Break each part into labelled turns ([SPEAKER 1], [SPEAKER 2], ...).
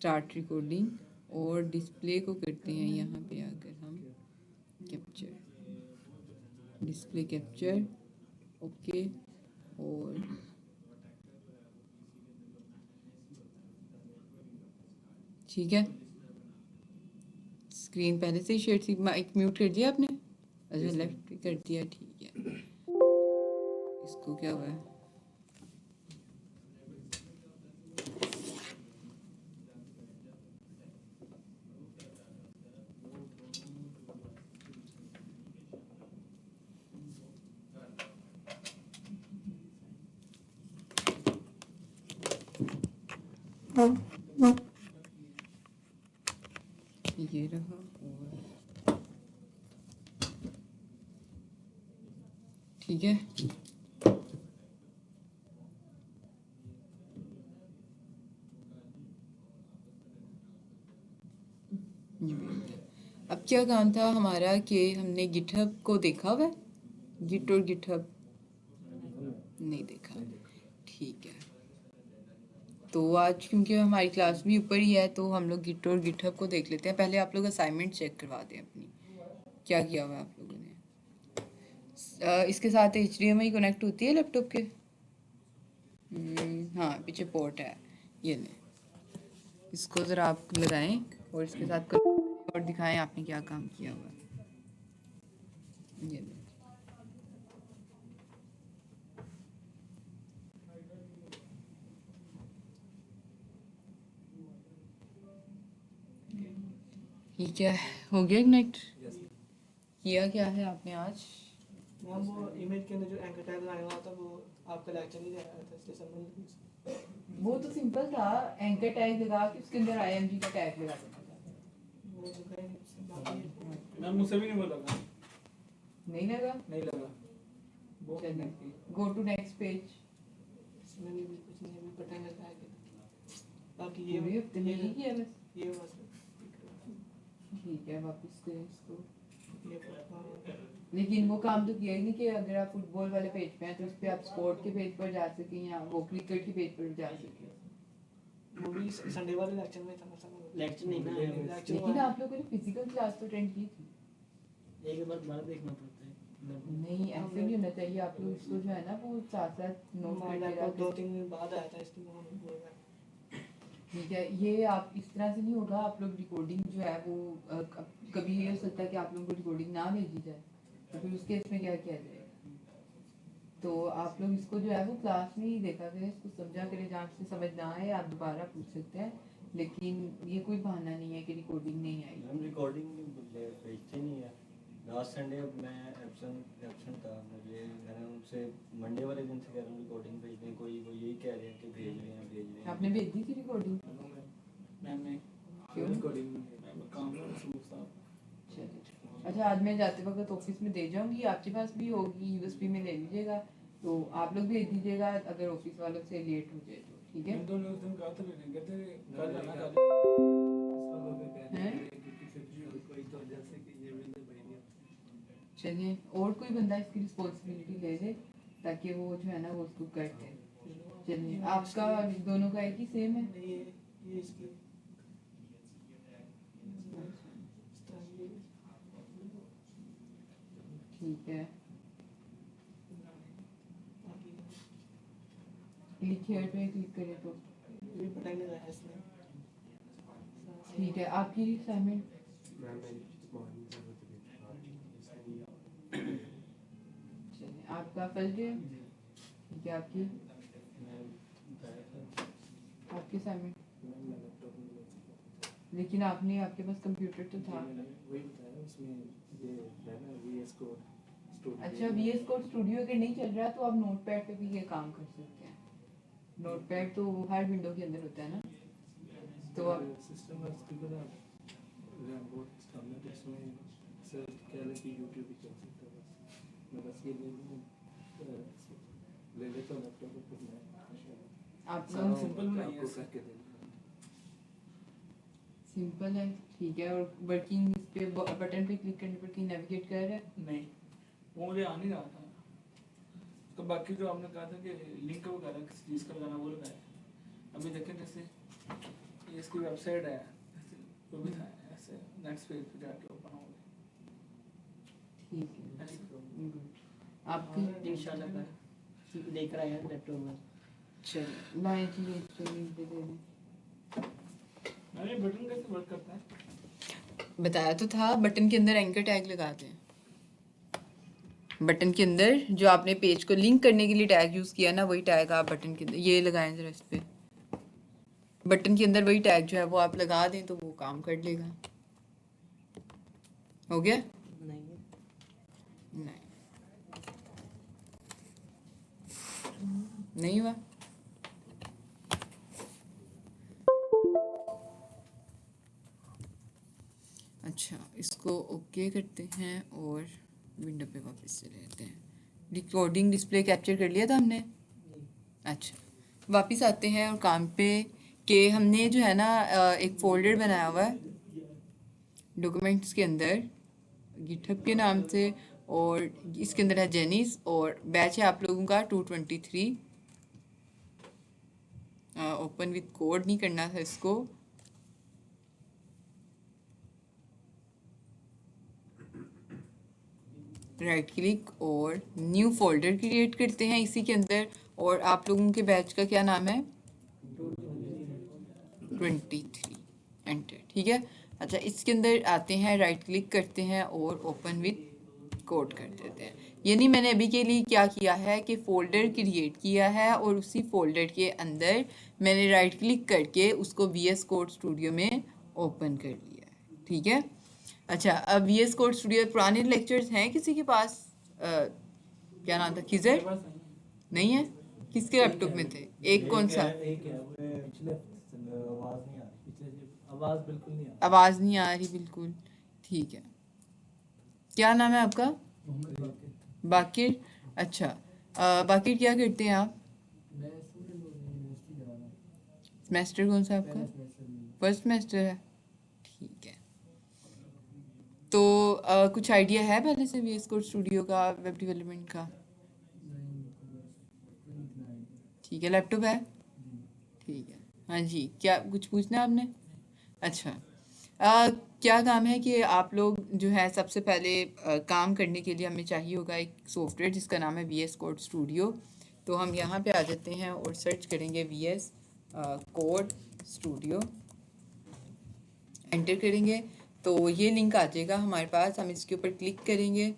[SPEAKER 1] Start recording और display को करते हैं यहाँ पे आकर हम कैप्चर, डिस्प्ले कैप्चर, ओके। और ठीक है, स्क्रीन पहले से ही शेयर थी। माइक म्यूट कर दिया आपने? अच्छा लेफ्ट भी कर दिया, ठीक है। इसको क्या हुआ है? ये रहा, और ठीक है। अब क्या काम था हमारा कि हमने गिटहब को देखा हुआ है, गिट और गिटहब नहीं देखा, ठीक है। तो आज क्योंकि हमारी क्लास भी ऊपर ही है तो हम लोग गिट और गिटहब को देख लेते हैं। पहले आप लोग असाइनमेंट चेक करवा दें अपनी, क्या किया हुआ है आप लोगों ने। इसके साथ HDMI कनेक्ट होती है लैपटॉप के? हाँ, पीछे पोर्ट है, ये लें, इसको ज़रा आप लगाएं और इसके साथ और दिखाएं आपने क्या काम किया हुआ है। ये लें, ठीक है, हो गया कनेक्ट? किया क्या है आपने आज?
[SPEAKER 2] मैम वो इमेज के अंदर जो एंकर टैग लगाया हुआ था वो आपका लेक्चर नहीं आया था, इसलिए समझ।
[SPEAKER 1] वो तो सिंपल था, एंकर टैग लगा के उसके अंदर IMG का टैग लगा देना था।
[SPEAKER 2] वो तो कहीं मैम मुझसे भी नहीं बोला था।
[SPEAKER 1] नहीं लगा?
[SPEAKER 2] नहीं लगा। वो
[SPEAKER 1] चलिए, गो टू नेक्स्ट पेज।
[SPEAKER 2] इसमें भी कुछ नहीं, अभी बटन लगाया गया। बाकी ये
[SPEAKER 1] हफ्ते में नहीं किया बस,
[SPEAKER 2] ये बस
[SPEAKER 1] ठीक है। वापस करें इसको,
[SPEAKER 2] ये
[SPEAKER 1] लेकिन वो काम तो किया ही नहीं कि अगर आप फुटबॉल वाले पेज पे हैं तो उस पर आप स्पोर्ट के पेज पर जा सकें या वो क्रिकेट के पेज पर जा सकें।
[SPEAKER 2] वो भी संडे वाले लेक्चर में था।
[SPEAKER 3] लेक्चर नहीं ना,
[SPEAKER 1] लेकिन आप लोगों ने फिजिकल क्लास तो अटेंड की थी।
[SPEAKER 3] एक बार दोबारा देखना पड़ता है।
[SPEAKER 1] नहीं, ऐसे नहीं होना चाहिए। आप लोग इसको जो है ना वो साथ साथ नोट करके
[SPEAKER 2] 2-3 दिन बाद आया था, इसलिए हम भूल गए।
[SPEAKER 1] ठीक है, ये आप इस तरह से नहीं होगा। आप लोग रिकॉर्डिंग जो है वो कभी ये हो सकता है कि आप लोगों को रिकॉर्डिंग ना भेजी जाए, तो फिर उस केस में क्या किया जाएगा? तो आप लोग इसको जो है वो क्लास में ही देखा करें, इसको समझा करें। जहाँ से समझ ना आए आप दोबारा पूछ सकते हैं, लेकिन ये कोई बहाना नहीं है कि रिकॉर्डिंग नहीं आई।
[SPEAKER 4] हम रिकॉर्डिंग भेजते नहीं है। लास्ट संडे मैं एब्सेंट था, मैंने उनसे मंडे वाले दिन से कह रहा हूँ रिकॉर्डिंग भेज दें, कोई वो यही कह रहे हैं कि भेज रहे हैं।
[SPEAKER 1] आपने भेज दी थी रिकॉर्डिंग?
[SPEAKER 2] मैम ने
[SPEAKER 1] क्यों?
[SPEAKER 2] रिकॉर्डिंग काम में मसरूफ था।
[SPEAKER 1] अच्छा, आज मैं जाते वक्त ऑफिस में दे जाऊंगी, आपके पास भी होगी, USB में ले लीजिएगा, तो आप लोग भेज दीजिएगा अगर ऑफिस वालों से लेट हो जाए तो, ठीक है?
[SPEAKER 2] तो उस दिन कहा था लेने कहते कल आना कल कोई तो जैसे कि ये मैंने भेज
[SPEAKER 1] चलिए, और कोई बंदा इसकी रिस्पॉन्सिबिलिटी ले ले ताकि वो जो है ना वो उसको करते हैं। चलिए, आपका दोनों का एक ही सेम है?
[SPEAKER 2] ये इसकी
[SPEAKER 1] ठीक है, क्लिक हियर पे क्लिक करें तो
[SPEAKER 2] ये बटन लगाया है इसने।
[SPEAKER 1] ठीक है। आपकी असाइनमेंट चलिए, आपका फल जो है ठीक है। आपकी असाइनमेंट, लेकिन आपने आपके पास कंप्यूटर तो था। अच्छा, VS कोड स्टूडियो अगर नहीं चल रहा तो आप नोटपैड पे भी ये काम कर सकते हैं। नोटपैड तो हर विंडो के अंदर होता है ना, तो आप
[SPEAKER 2] सिस्टम वर्क की तरह बहुत सामने तो इसमें सर्च किया कि YouTube भी चल सकता है। मैं बस ये ले लेता हूँ लैपटॉप पर मैं
[SPEAKER 1] आपका
[SPEAKER 2] सिंपल नहीं है, करके देना
[SPEAKER 1] सिंपल है, ठीक है। और वर्किंग इस पे बटन पे क्लिक करने पर कहीं नेविगेट कर रहा है?
[SPEAKER 2] नहीं, वो मुझे आ नहीं रहा था। तो बाकी जो आपने कहा था कि लिंक वगैरह किसी चीज़ का लगाना वो लगाया। अभी देखें जैसे ये इसकी वेबसाइट है वो भी था ऐसे नेक्स्ट पेज पे जाके ओपन होगा
[SPEAKER 1] ठीक है
[SPEAKER 2] ऐसे
[SPEAKER 1] गुड आपकी
[SPEAKER 3] इंशाल्लाह कर देख रहा है लैपटॉप में।
[SPEAKER 1] चलो लाइन की ट्रेनिंग दे दें
[SPEAKER 2] अरे बटन कैसे वर्क करता है
[SPEAKER 1] बताया तो था बटन के अंदर एंकर टैग लगाते हैं बटन के अंदर जो आपने पेज को लिंक करने के लिए टैग यूज किया ना वही टैग आप बटन के अंदर ये लगाएं जरा इस पे बटन के अंदर वही टैग जो है वो आप लगा दें तो वो काम कर लेगा हो गया
[SPEAKER 3] नहीं
[SPEAKER 1] नहीं नहीं हुआ अच्छा इसको ओके करते हैं और विंडो पे वापस चले जाते हैं रिकॉर्डिंग डिस्प्ले कैप्चर कर लिया था हमने अच्छा वापस आते हैं और काम पे कि हमने जो है ना एक फोल्डर बनाया हुआ है डॉक्यूमेंट्स के अंदर गिटहब के नाम से और इसके अंदर है जेनिस और बैच है आप लोगों का 223 ओपन विद कोड नहीं करना था इसको राइट क्लिक और न्यू फोल्डर क्रिएट करते हैं इसी के अंदर और आप लोगों के बैच का क्या नाम है 23 एंटर ठीक है अच्छा इसके अंदर आते हैं राइट क्लिक करते हैं और ओपन विद कोड कर देते हैं यानी मैंने अभी के लिए क्या किया है कि फ़ोल्डर क्रिएट किया है और उसी फोल्डर के अंदर मैंने राइट क्लिक करके उसको VS कोड स्टूडियो में ओपन कर लिया है ठीक है अच्छा अब VS कोड स्टूडियो पुराने लेक्चर्स हैं किसी के पास क्या नाम था खिजर
[SPEAKER 2] बस
[SPEAKER 1] नहीं है किसके लैपटॉप में थे एक कौन सा
[SPEAKER 2] एक है
[SPEAKER 4] पिछले आवाज नहीं आ रही
[SPEAKER 2] पिछले आवाज बिल्कुल नहीं आ
[SPEAKER 1] आवाज़ नहीं आ रही बिल्कुल ठीक है क्या नाम है आपका बाकिर अच्छा बाकिर क्या करते हैं आप सेमेस्टर कौन सा आपका फर्स्ट सेमेस्टर है ठीक है तो कुछ आइडिया है पहले से VS कोड स्टूडियो का वेब डेवलपमेंट का ठीक है लैपटॉप है ठीक है हाँ जी क्या कुछ पूछना है आपने अच्छा क्या काम है कि आप लोग जो है सबसे पहले काम करने के लिए हमें चाहिए होगा एक सॉफ्टवेयर जिसका नाम है VS कोड स्टूडियो तो हम यहाँ पे आ जाते हैं और सर्च करेंगे VS कोड स्टूडियो एंटर करेंगे तो ये लिंक आ जाएगा हमारे पास हम इसके ऊपर क्लिक करेंगे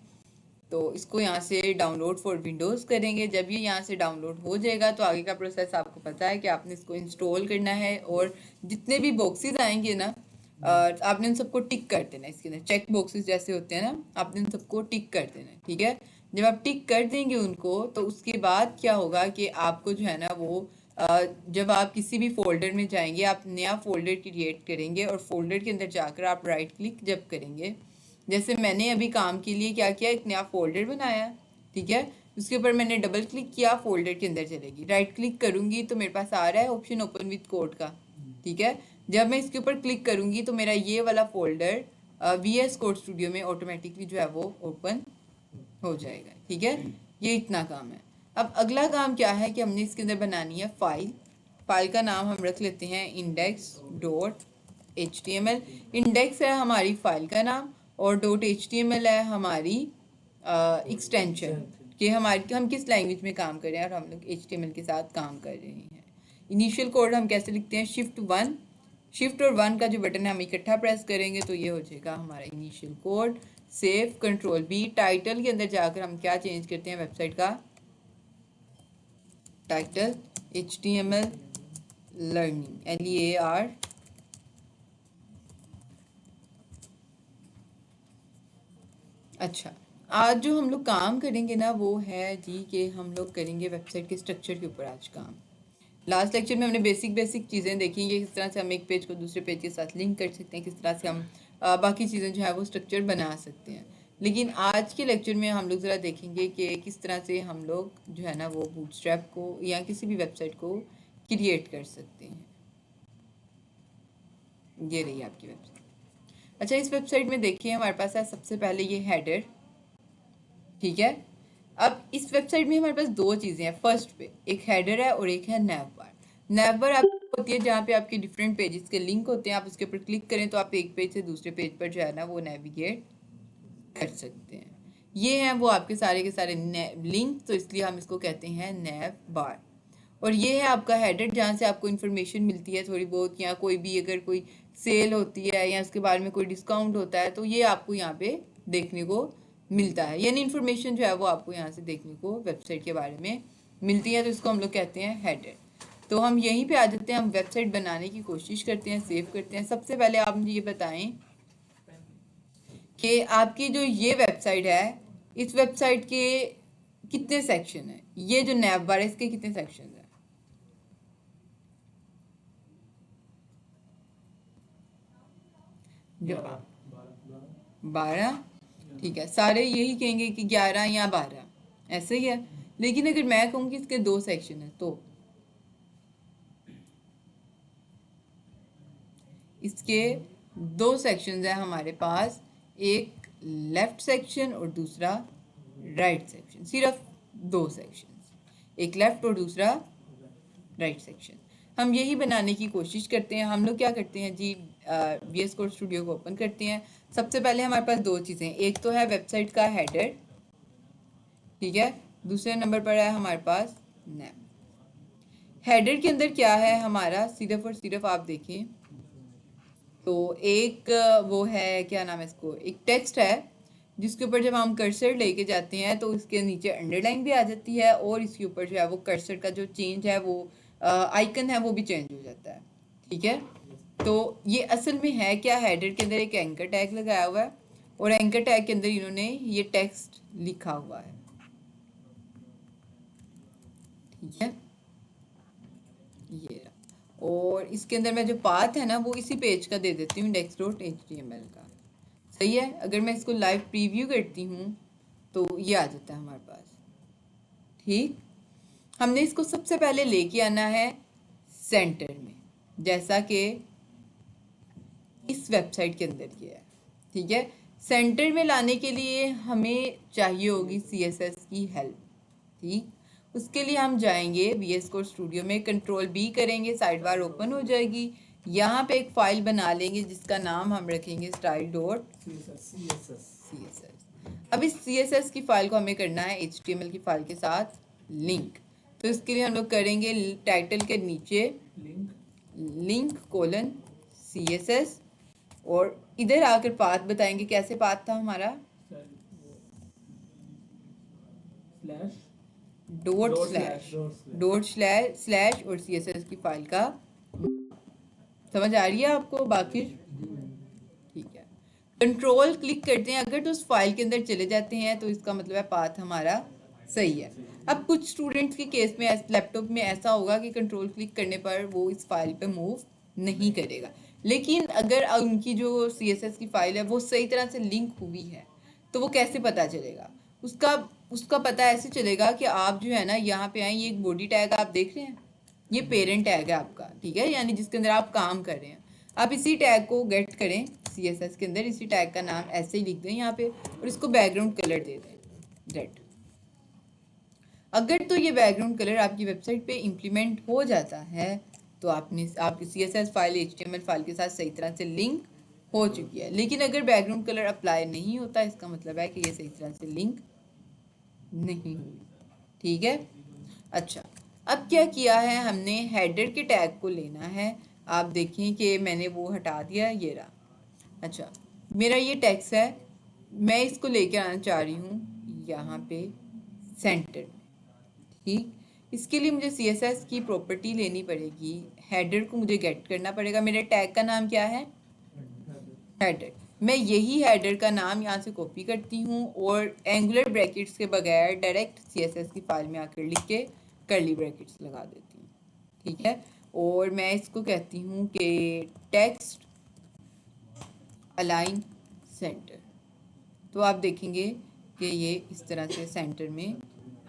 [SPEAKER 1] तो इसको यहाँ से डाउनलोड फॉर विंडोज़ करेंगे जब ये यहाँ से डाउनलोड हो जाएगा तो आगे का प्रोसेस आपको पता है कि आपने इसको इंस्टॉल करना है और जितने भी बॉक्सेस आएंगे ना आपने उन सबको टिक कर देना है इसके अंदर चेक बॉक्सेस जैसे होते हैं ना आपने उन सबको टिक कर देना है ठीक है जब आप टिक कर देंगे उनको तो उसके बाद क्या होगा कि आपको जो है ना वो जब आप किसी भी फोल्डर में जाएंगे आप नया फोल्डर क्रिएट करेंगे और फोल्डर के अंदर जाकर आप राइट क्लिक जब करेंगे जैसे मैंने अभी काम के लिए क्या किया एक नया फोल्डर बनाया ठीक है उसके ऊपर मैंने डबल क्लिक किया फोल्डर के अंदर चलेगी राइट क्लिक करूंगी तो मेरे पास आ रहा है ऑप्शन ओपन विद कोड का ठीक है जब मैं इसके ऊपर क्लिक करूंगी तो मेरा ये वाला फोल्डर VS कोड स्टूडियो में ऑटोमेटिकली जो है वो ओपन हो जाएगा ठीक है ये इतना काम है अब अगला काम क्या है कि हमने इसके अंदर बनानी है फाइल का नाम हम रख लेते हैं index.html इंडेक्स है हमारी फाइल का नाम और .html है हमारी एक्सटेंशन कि हम किस लैंग्वेज में काम कर रहे हैं और हम लोग HTML के साथ काम कर रहे हैं इनिशियल कोड हम कैसे लिखते हैं शिफ्ट और 1 का जो बटन है हम इकट्ठा प्रेस करेंगे तो ये हो जाएगा हमारा initial code save control B title के अंदर जाकर हम क्या चेंज करते हैं वेबसाइट का टाइटल HTML लर्निंग LEAR अच्छा आज जो हम लोग काम करेंगे ना वो है जी कि हम लोग करेंगे वेबसाइट के स्ट्रक्चर के ऊपर आज काम लास्ट लेक्चर में हमने बेसिक चीज़ें देखी कि किस तरह से हम एक पेज को दूसरे पेज के साथ लिंक कर सकते हैं किस तरह से हम बाकी चीज़ें जो है वो स्ट्रक्चर बना सकते हैं लेकिन आज के लेक्चर में हम लोग ज़रा देखेंगे कि किस तरह से हम लोग जो है ना वो बूटस्ट्रैप को या किसी भी वेबसाइट को क्रिएट कर सकते हैं ये रही आपकी वेबसाइट अच्छा इस वेबसाइट में देखिए हमारे पास है सबसे पहले ये हेडर ठीक है अब इस वेबसाइट में हमारे पास दो चीज़ें हैं फर्स्ट पे एक हेडर है और एक है नैव बार आप होती है जहाँ पे आपके डिफरेंट पेजेस के लिंक होते हैं, आप उसके ऊपर क्लिक करें तो आप एक पेज से दूसरे पेज पर जो है ना वो नेविगेट कर सकते हैं। ये हैं वो आपके सारे के सारे लिंक, तो इसलिए हम इसको कहते हैं नैव बार। और ये है आपका हेडर जहाँ से आपको इन्फॉर्मेशन मिलती है थोड़ी बहुत, या कोई भी अगर कोई सेल होती है या उसके बारे में कोई डिस्काउंट होता है तो ये आपको यहाँ पे देखने को मिलता है, यानी इन्फॉर्मेशन जो है वो आपको यहाँ से देखने को वेबसाइट के बारे में मिलती है, तो इसको हम लोग कहते हैं हेडर। तो हम यहीं पे आ जाते हैं, हम वेबसाइट बनाने की कोशिश करते हैं, सेव करते हैं। सबसे पहले आप मुझे ये बताएं कि आपकी जो ये वेबसाइट है, इस वेबसाइट के कितने सेक्शन है? ये जो नैव बार है इसके कितने सेक्शन है? जवाब 12। ठीक है, सारे यही कहेंगे कि 11 या 12, ऐसे ही है। लेकिन अगर मैं कहूँ कि इसके 2 सेक्शन है तो इसके 2 सेक्शंस हैं हमारे पास, एक लेफ्ट सेक्शन और दूसरा राइट सेक्शन, सिर्फ 2 सेक्शंस, एक लेफ्ट और दूसरा राइट सेक्शन। हम यही बनाने की कोशिश करते हैं। हम लोग क्या करते हैं जी, VS कोड स्टूडियो को ओपन करते हैं। सबसे पहले हमारे पास 2 चीज़ें, एक तो है वेबसाइट का हेडर, ठीक है, दूसरे नंबर पर है हमारे पास नैव। हेडर के अंदर क्या है हमारा, सिर्फ और सिर्फ आप देखें तो एक वो है, क्या नाम है इसको, एक टेक्स्ट है जिसके ऊपर जब हम कर्सर लेके जाते हैं तो इसके नीचे अंडरलाइन भी आ जाती है, और इसके ऊपर जो है वो कर्सर का जो चेंज है वो आइकन है वो भी चेंज हो जाता है, ठीक है। तो ये असल में है क्या, हेडर के अंदर एक एंकर टैग लगाया हुआ है और एंकर टैग के अंदर इन्होंने ये टेक्स्ट लिखा हुआ है, ठीक है, ये। और इसके अंदर मैं जो पाथ है ना वो इसी पेज का दे देती हूँ, index.html का, सही है। अगर मैं इसको लाइव प्रीव्यू करती हूँ तो ये आ जाता है हमारे पास, ठीक। हमने इसको सबसे पहले लेके आना है सेंटर में, जैसा कि इस वेबसाइट के अंदर किया है, ठीक है। सेंटर में लाने के लिए हमें चाहिए होगी CSS की हेल्प, ठीक। उसके लिए हम जाएंगे VS कोड स्टूडियो में, Ctrl+B करेंगे, साइड बार ओपन हो जाएगी। यहाँ पे एक फाइल बना लेंगे जिसका नाम हम रखेंगे style.css। अब इस CSS की फाइल को हमें करना है HTML की फाइल के साथ लिंक। तो इसके लिए हम लोग करेंगे टाइटल के नीचे link:CSS, और इधर आकर पाथ बताएंगे, कैसे पाथ था हमारा, डॉट स्लैश और CSS की फाइल का, समझ आ रही है आपको बाकी, ठीक है। कंट्रोल क्लिक करते हैं अगर तो उस फाइल के अंदर चले जाते हैं तो इसका मतलब है पाथ हमारा सही है। अब कुछ स्टूडेंट्स के केस में लैपटॉप में ऐसा होगा कि कंट्रोल क्लिक करने पर वो इस फाइल पे मूव नहीं करेगा, लेकिन अगर उनकी जो CSS की फाइल है वो सही तरह से लिंक हुई है तो वो कैसे पता चलेगा, उसका पता ऐसे चलेगा कि आप जो है ना यहाँ पे आए, ये एक बॉडी टैग आप देख रहे हैं, ये पेरेंट टैग है आपका, ठीक है, यानी जिसके अंदर आप काम कर रहे हैं। आप इसी टैग को गेट करें CSS के अंदर, इसी टैग का नाम ऐसे ही लिख दें यहाँ पे और इसको बैकग्राउंड कलर दे दें रेड। अगर तो ये बैकग्राउंड कलर आपकी वेबसाइट पे इम्प्लीमेंट हो जाता है तो आपकी CSS फाइल HTML फाइल के साथ सही तरह से लिंक हो चुकी है। लेकिन अगर बैकग्राउंड कलर अप्लाई नहीं होता, इसका मतलब है कि ये सही तरह से लिंक नहीं हुई, ठीक है। अच्छा, अब क्या किया है हमने, हेडर के टैग को लेना है। आप देखें कि मैंने वो हटा दिया, ये रहा। अच्छा, मेरा ये टेक्स्ट है, मैं इसको लेके आना चाह रही हूँ यहाँ पे सेंटर में, ठीक। इसके लिए मुझे CSS की प्रॉपर्टी लेनी पड़ेगी, हेडर को मुझे गेट करना पड़ेगा। मेरे टैग का नाम क्या है, हेडर। मैं यही हेडर का नाम यहाँ से कॉपी करती हूँ और एंगुलर ब्रैकेट्स के बगैर डायरेक्ट CSS की फाइल में आकर लिख के कर्ली ब्रैकेट्स लगा देती हूँ, ठीक है। और मैं इसको कहती हूँ कि टेक्स्ट अलाइन सेंटर। तो आप देखेंगे कि ये इस तरह से सेंटर में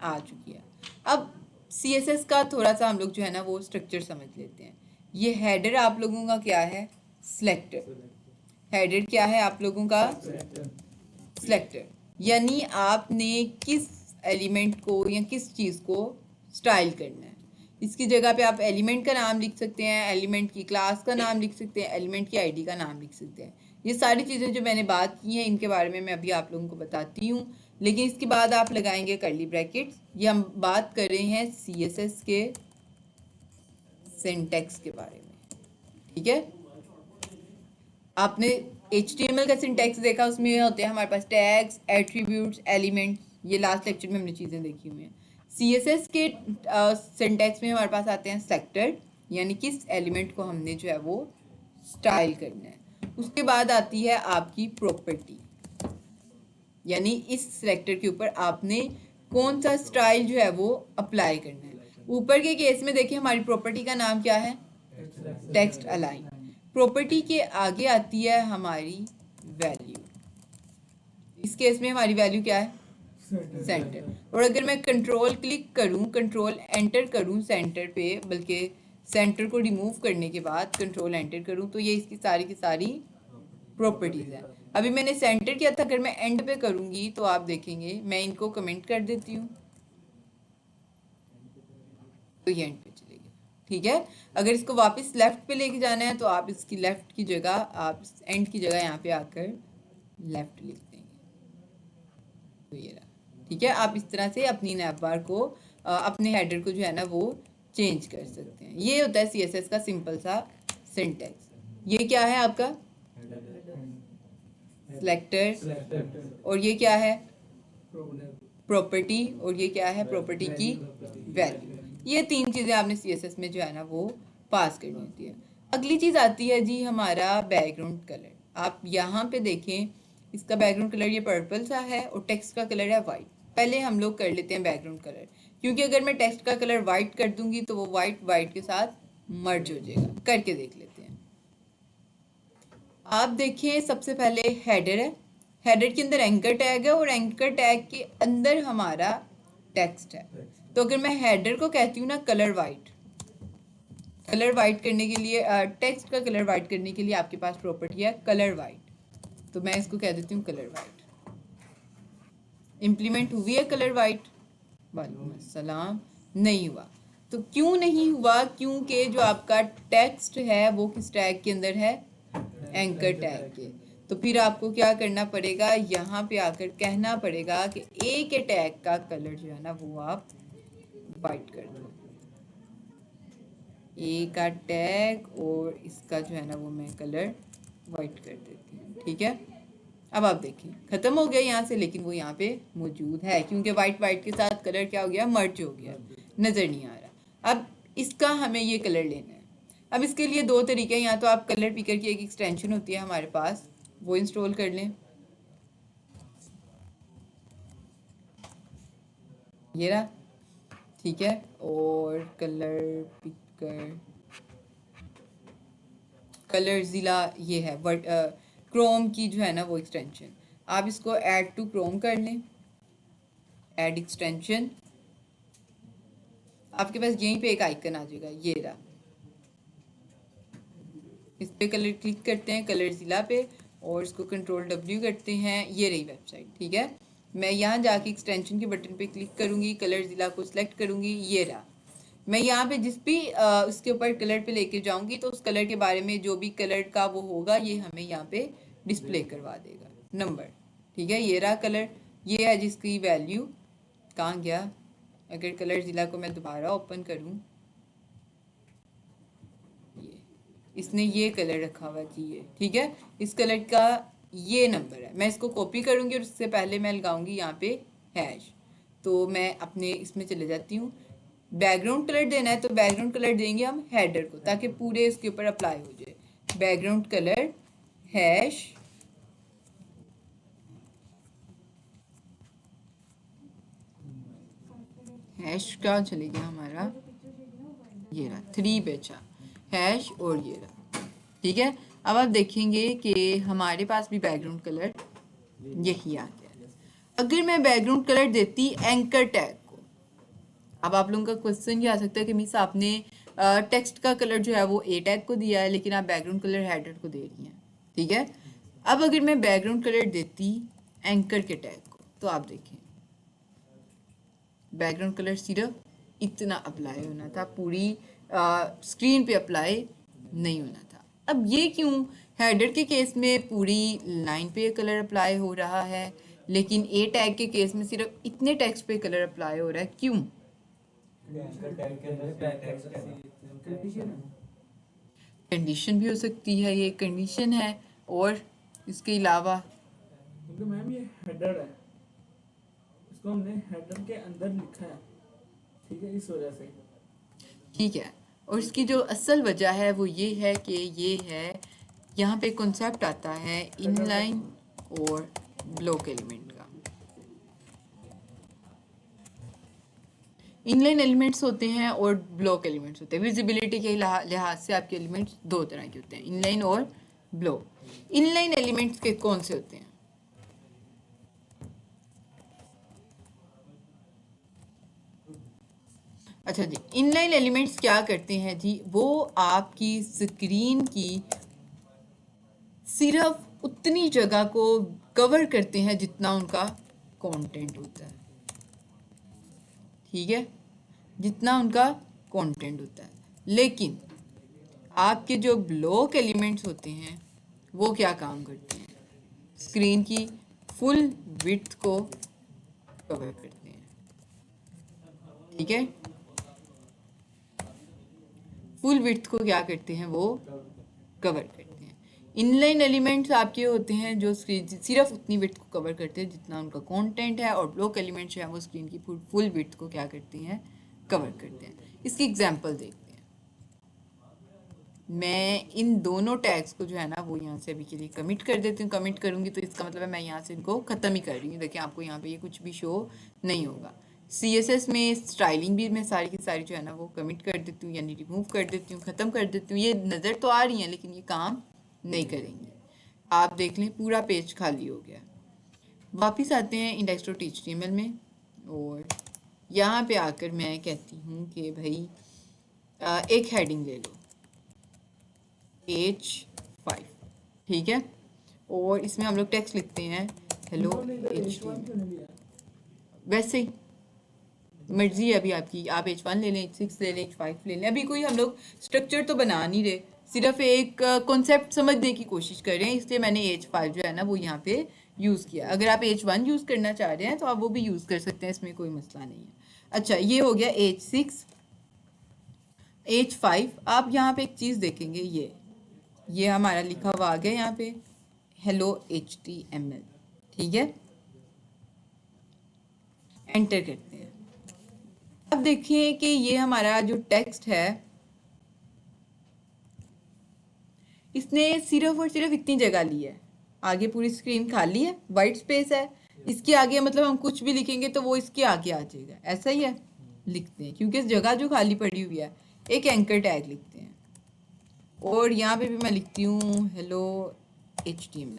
[SPEAKER 1] आ चुकी है। अब CSS का थोड़ा सा हम लोग जो है ना वो स्ट्रक्चर समझ लेते हैं। ये हेडर आप लोगों का क्या है, सिलेक्टर। हेडर क्या है आप लोगों का, सिलेक्टर, यानी आपने किस एलिमेंट को या किस चीज़ को स्टाइल करना है। इसकी जगह पे आप एलिमेंट का नाम लिख सकते हैं, एलिमेंट की क्लास का नाम लिख सकते हैं, एलिमेंट की आईडी का नाम लिख सकते हैं। ये सारी चीज़ें जो मैंने बात की हैं इनके बारे में मैं अभी आप लोगों को बताती हूँ, लेकिन इसके बाद आप लगाएंगे कर्ली ब्रैकेट्स। ये हम बात कर रहे हैं CSS के सिंटैक्स के बारे में, ठीक है। आपने HTML का सिंटैक्स देखा, उसमें होते हैं हमारे पास टैग्स, एट्रीब्यूट्स, एलिमेंट्स, ये लास्ट लेक्चर में हमने चीज़ें देखी हुई हैं। CSS के सिंटैक्स में हमारे पास आते हैं सेलेक्टर, यानी किस एलिमेंट को हमने जो है वो स्टाइल करना है। उसके बाद आती है आपकी प्रॉपर्टी, यानी इस सेलेक्टर के ऊपर आपने कौन सा स्टाइल जो है वो अप्लाई करना है। ऊपर के केस में देखिए हमारी प्रॉपर्टी का नाम क्या है, टेक्स्ट अलाइन। प्रॉपर्टी के आगे आती है हमारी वैल्यू, इस केस में हमारी वैल्यू क्या है, सेंटर। और अगर मैं कंट्रोल क्लिक करूं, कंट्रोल एंटर करूं सेंटर पे, बल्कि सेंटर को रिमूव करने के बाद कंट्रोल एंटर करूं, तो ये इसकी सारी की सारी प्रॉपर्टीज है। अभी मैंने सेंटर किया था, अगर मैं एंड पे करूंगी तो आप देखेंगे, मैं इनको कमेंट कर देती हूँ तो ये एंड पे चलेगी, ठीक है। अगर इसको वापस लेफ्ट पे लेके जाना है तो आप इसकी लेफ्ट की जगह, आप एंड की जगह यहाँ पे आकर लेफ्ट लिख देंगे, तो ये रहा, ठीक है। आप इस तरह से अपनी नैवबार को, अपने हेडर को जो है ना वो चेंज कर सकते हैं। ये होता है CSS का सिंपल सा सिंटैक्स। ये क्या है आपका सिलेक्टर, और ये क्या है प्रॉपर्टी, और ये क्या है प्रॉपर्टी की वैल्यू। ये तीन चीज़ें आपने CSS में जो है ना वो पास करनी होती है। अगली चीज़ आती है जी हमारा बैकग्राउंड कलर। आप यहाँ पे देखें, इसका बैकग्राउंड कलर ये पर्पल सा है और टेक्स्ट का कलर है वाइट। पहले हम लोग कर लेते हैं बैकग्राउंड कलर, क्योंकि अगर मैं टेक्स्ट का कलर वाइट कर दूंगी तो वो वाइट के साथ मर्ज हो जाएगा। करके देख लेते हैं। आप देखिए सबसे पहले हेडर है, हेडर के अंदर एंकर टैग है और एंकर टैग के अंदर हमारा टेक्स्ट है। तो अगर मैं हेडर को कहती हूँ ना कलर वाइट, कलर वाइट करने के लिए, टेक्स्ट का कलर वाइट करने के लिए आपके पास प्रॉपर्टी है कलर वाइट, तो मैं इसको कह देती हूँ कलर वाइट। इम्प्लीमेंट हुई है कलर वाइट, वालेकुम अस्सलाम, नहीं हुआ। तो क्यों नहीं हुआ, क्योंकि जो आपका टेक्स्ट है वो किस टैग के अंदर है, एंकर टैग के। तो फिर आपको क्या करना पड़ेगा, यहाँ पे आकर कहना पड़ेगा कि ए के टैग का कलर जो है ना वो आप वाइट कर दो। ए का टैग और इसका जो है ना वो मैं कलर वाइट कर देती हूँ, ठीक है। अब आप देखिए खत्म हो गया यहाँ से, लेकिन वो यहाँ पे मौजूद है क्योंकि वाइट के साथ कलर क्या हो गया, मर्ज हो गया, नजर नहीं आ रहा। अब इसका हमें ये कलर लेना है। अब इसके लिए दो तरीके हैं, या तो आप कलर पिकर की एक एक्सटेंशन होती है हमारे पास, वो इंस्टॉल कर लें, ये रहा, ठीक है। और कलर पिकर, कलर जिला ये है, क्रोम की जो है ना वो एक्सटेंशन, आप इसको ऐड टू क्रोम कर लें, ऐड एक्सटेंशन। आपके पास यहीं पे एक आइकन आ जाएगा, ये रहा, इस पे कलर क्लिक करते हैं कलर जिला पे और इसको कंट्रोल W करते हैं, ये रही वेबसाइट, ठीक है। मैं यहाँ जाके एक्सटेंशन के बटन पे क्लिक करूंगी, कलर जिला को सिलेक्ट करूंगी, ये रहा। मैं यहाँ पे जिस भी उसके ऊपर कलर पे लेके जाऊंगी तो उस कलर के बारे में जो भी कलर का वो होगा ये हमें यहाँ पे डिस्प्ले करवा देगा नंबर, ठीक है। ये रहा कलर, ये है जिसकी वैल्यू, कहाँ गया, अगर कलर जिला को मैं दोबारा ओपन करूँ, इसने ये कलर रखा हुआ जी, ये ठीक है, इस कलर का ये नंबर है। मैं इसको कॉपी करूंगी और उससे पहले मैं लगाऊंगी यहाँ पे हैश। तो मैं अपने इसमें चले जाती हूँ, बैकग्राउंड कलर देना है तो बैकग्राउंड कलर देंगे हम हेडर को, ताकि पूरे इसके ऊपर अप्लाई हो जाए। बैकग्राउंड कलर हैश हैश का चले गया हमारा, ये रहा 3 बेचा हैश, और ये रहा, ठीक है। अब आप देखेंगे कि हमारे पास भी बैकग्राउंड कलर यही आ गया। अगर मैं बैकग्राउंड कलर देती एंकर टैग को, अब आप लोगों का क्वेश्चन ये आ सकता है कि मिस आपने टेक्स्ट का कलर जो है वो ए टैग को दिया है, लेकिन आप बैकग्राउंड कलर हेडर को दे रही हैं, ठीक है। अब अगर मैं बैकग्राउंड कलर देती एंकर के टैग को, तो आप देखें बैकग्राउंड कलर सिर्फ इतना अप्लाई होना था, पूरी स्क्रीन पे अप्लाई नहीं होना था। अब ये क्यों, हेडर के केस में पूरी लाइन पे कलर अप्लाई हो रहा है, लेकिन ए टैग के केस में सिर्फ इतने टेक्स्ट पे कलर अप्लाई हो रहा है, क्यों?
[SPEAKER 4] एंकर टैग के अंदर टेक्स्ट है।
[SPEAKER 2] कंडीशन है।
[SPEAKER 1] कंडीशन भी हो सकती है, ये कंडीशन है। और इसके अलावा
[SPEAKER 2] क्योंकि मैम ये हेडर है, इसको हमने हेडर के अंदर लिखा है, ठीक है, इस वजह से।
[SPEAKER 1] ठीक है, और इसकी जो असल वजह है वो ये है कि ये है, यहाँ पे कॉन्सेप्ट आता है इनलाइन और ब्लॉक एलिमेंट का। इनलाइन एलिमेंट्स होते हैं और ब्लॉक एलिमेंट्स होते हैं। विजिबिलिटी के लिहाज से आपके एलिमेंट्स दो तरह के होते हैं, इनलाइन और ब्लॉक। इनलाइन एलिमेंट्स के कौन से होते हैं? अच्छा जी, इनलाइन एलिमेंट्स क्या करते हैं जी, वो आपकी स्क्रीन की सिर्फ उतनी जगह को कवर करते हैं जितना उनका कंटेंट होता है, ठीक है, जितना उनका कंटेंट होता है। लेकिन आपके जो ब्लॉक एलिमेंट्स होते हैं वो क्या काम करते हैं, स्क्रीन की फुल विड्थ को कवर करते हैं, ठीक है, फुल विड्थ को क्या करते हैं, वो कवर करते हैं। इनलाइन एलिमेंट्स आपके होते हैं जो स्क्रीन सिर्फ उतनी विड्थ को कवर करते हैं जितना उनका कंटेंट है, और ब्लॉक एलिमेंट्स जो है वो स्क्रीन की फुल विड्थ को क्या करते हैं, कवर करते हैं। इसकी एग्जांपल देखते हैं। मैं इन दोनों टैग्स को जो है ना वो यहाँ से अभी के लिए कमिट कर देती हूँ। कमिट करूँगी तो इसका मतलब है मैं यहाँ से इनको ख़त्म ही कर रही हूँ। देखिए आपको यहाँ पे ये कुछ भी शो नहीं होगा। CSS में स्टाइलिंग भी मैं सारी की सारी जो है ना वो कमिट कर देती हूँ, यानी रिमूव कर देती हूँ, ख़त्म कर देती हूँ। ये नज़र तो आ रही हैं लेकिन ये काम नहीं करेंगी। आप देख लें पूरा पेज खाली हो गया। वापस आते हैं index.html में, और यहाँ पे आकर मैं कहती हूँ कि भाई एक हेडिंग ले लो H5, ठीक है, और इसमें हम लोग टेक्स्ट लिखते हैं हेलो HTML। वैसे ही मर्जी है अभी आपकी, आप H1 ले लें, H6 ले लें, H5 ले लें। अभी कोई हम लोग स्ट्रक्चर तो बना नहीं रहे, सिर्फ एक कॉन्सेप्ट समझने की कोशिश कर रहे हैं, इसलिए मैंने H5 जो है ना वो यहाँ पे यूज़ किया। अगर आप H1 यूज़ करना चाह रहे हैं तो आप वो भी यूज़ कर सकते हैं, इसमें कोई मसला नहीं है। अच्छा, ये हो गया H6। H5 आप यहाँ पे एक चीज़ देखेंगे, ये हमारा लिखा हुआ आ गया यहाँ पे हेलो HTML, ठीक है, एंटर करते हैं। अब देखिए कि ये हमारा जो टेक्स्ट है इसने सिर्फ और सिर्फ इतनी जगह ली है, आगे पूरी स्क्रीन खाली है, वाइट स्पेस है। इसके आगे मतलब हम कुछ भी लिखेंगे तो वो इसके आगे आ जाएगा, ऐसा ही है, लिखते हैं क्योंकि इस जगह जो खाली पड़ी हुई है। एक एंकर टैग लिखते हैं, और यहाँ पे भी मैं लिखती हूँ हेलो HTML।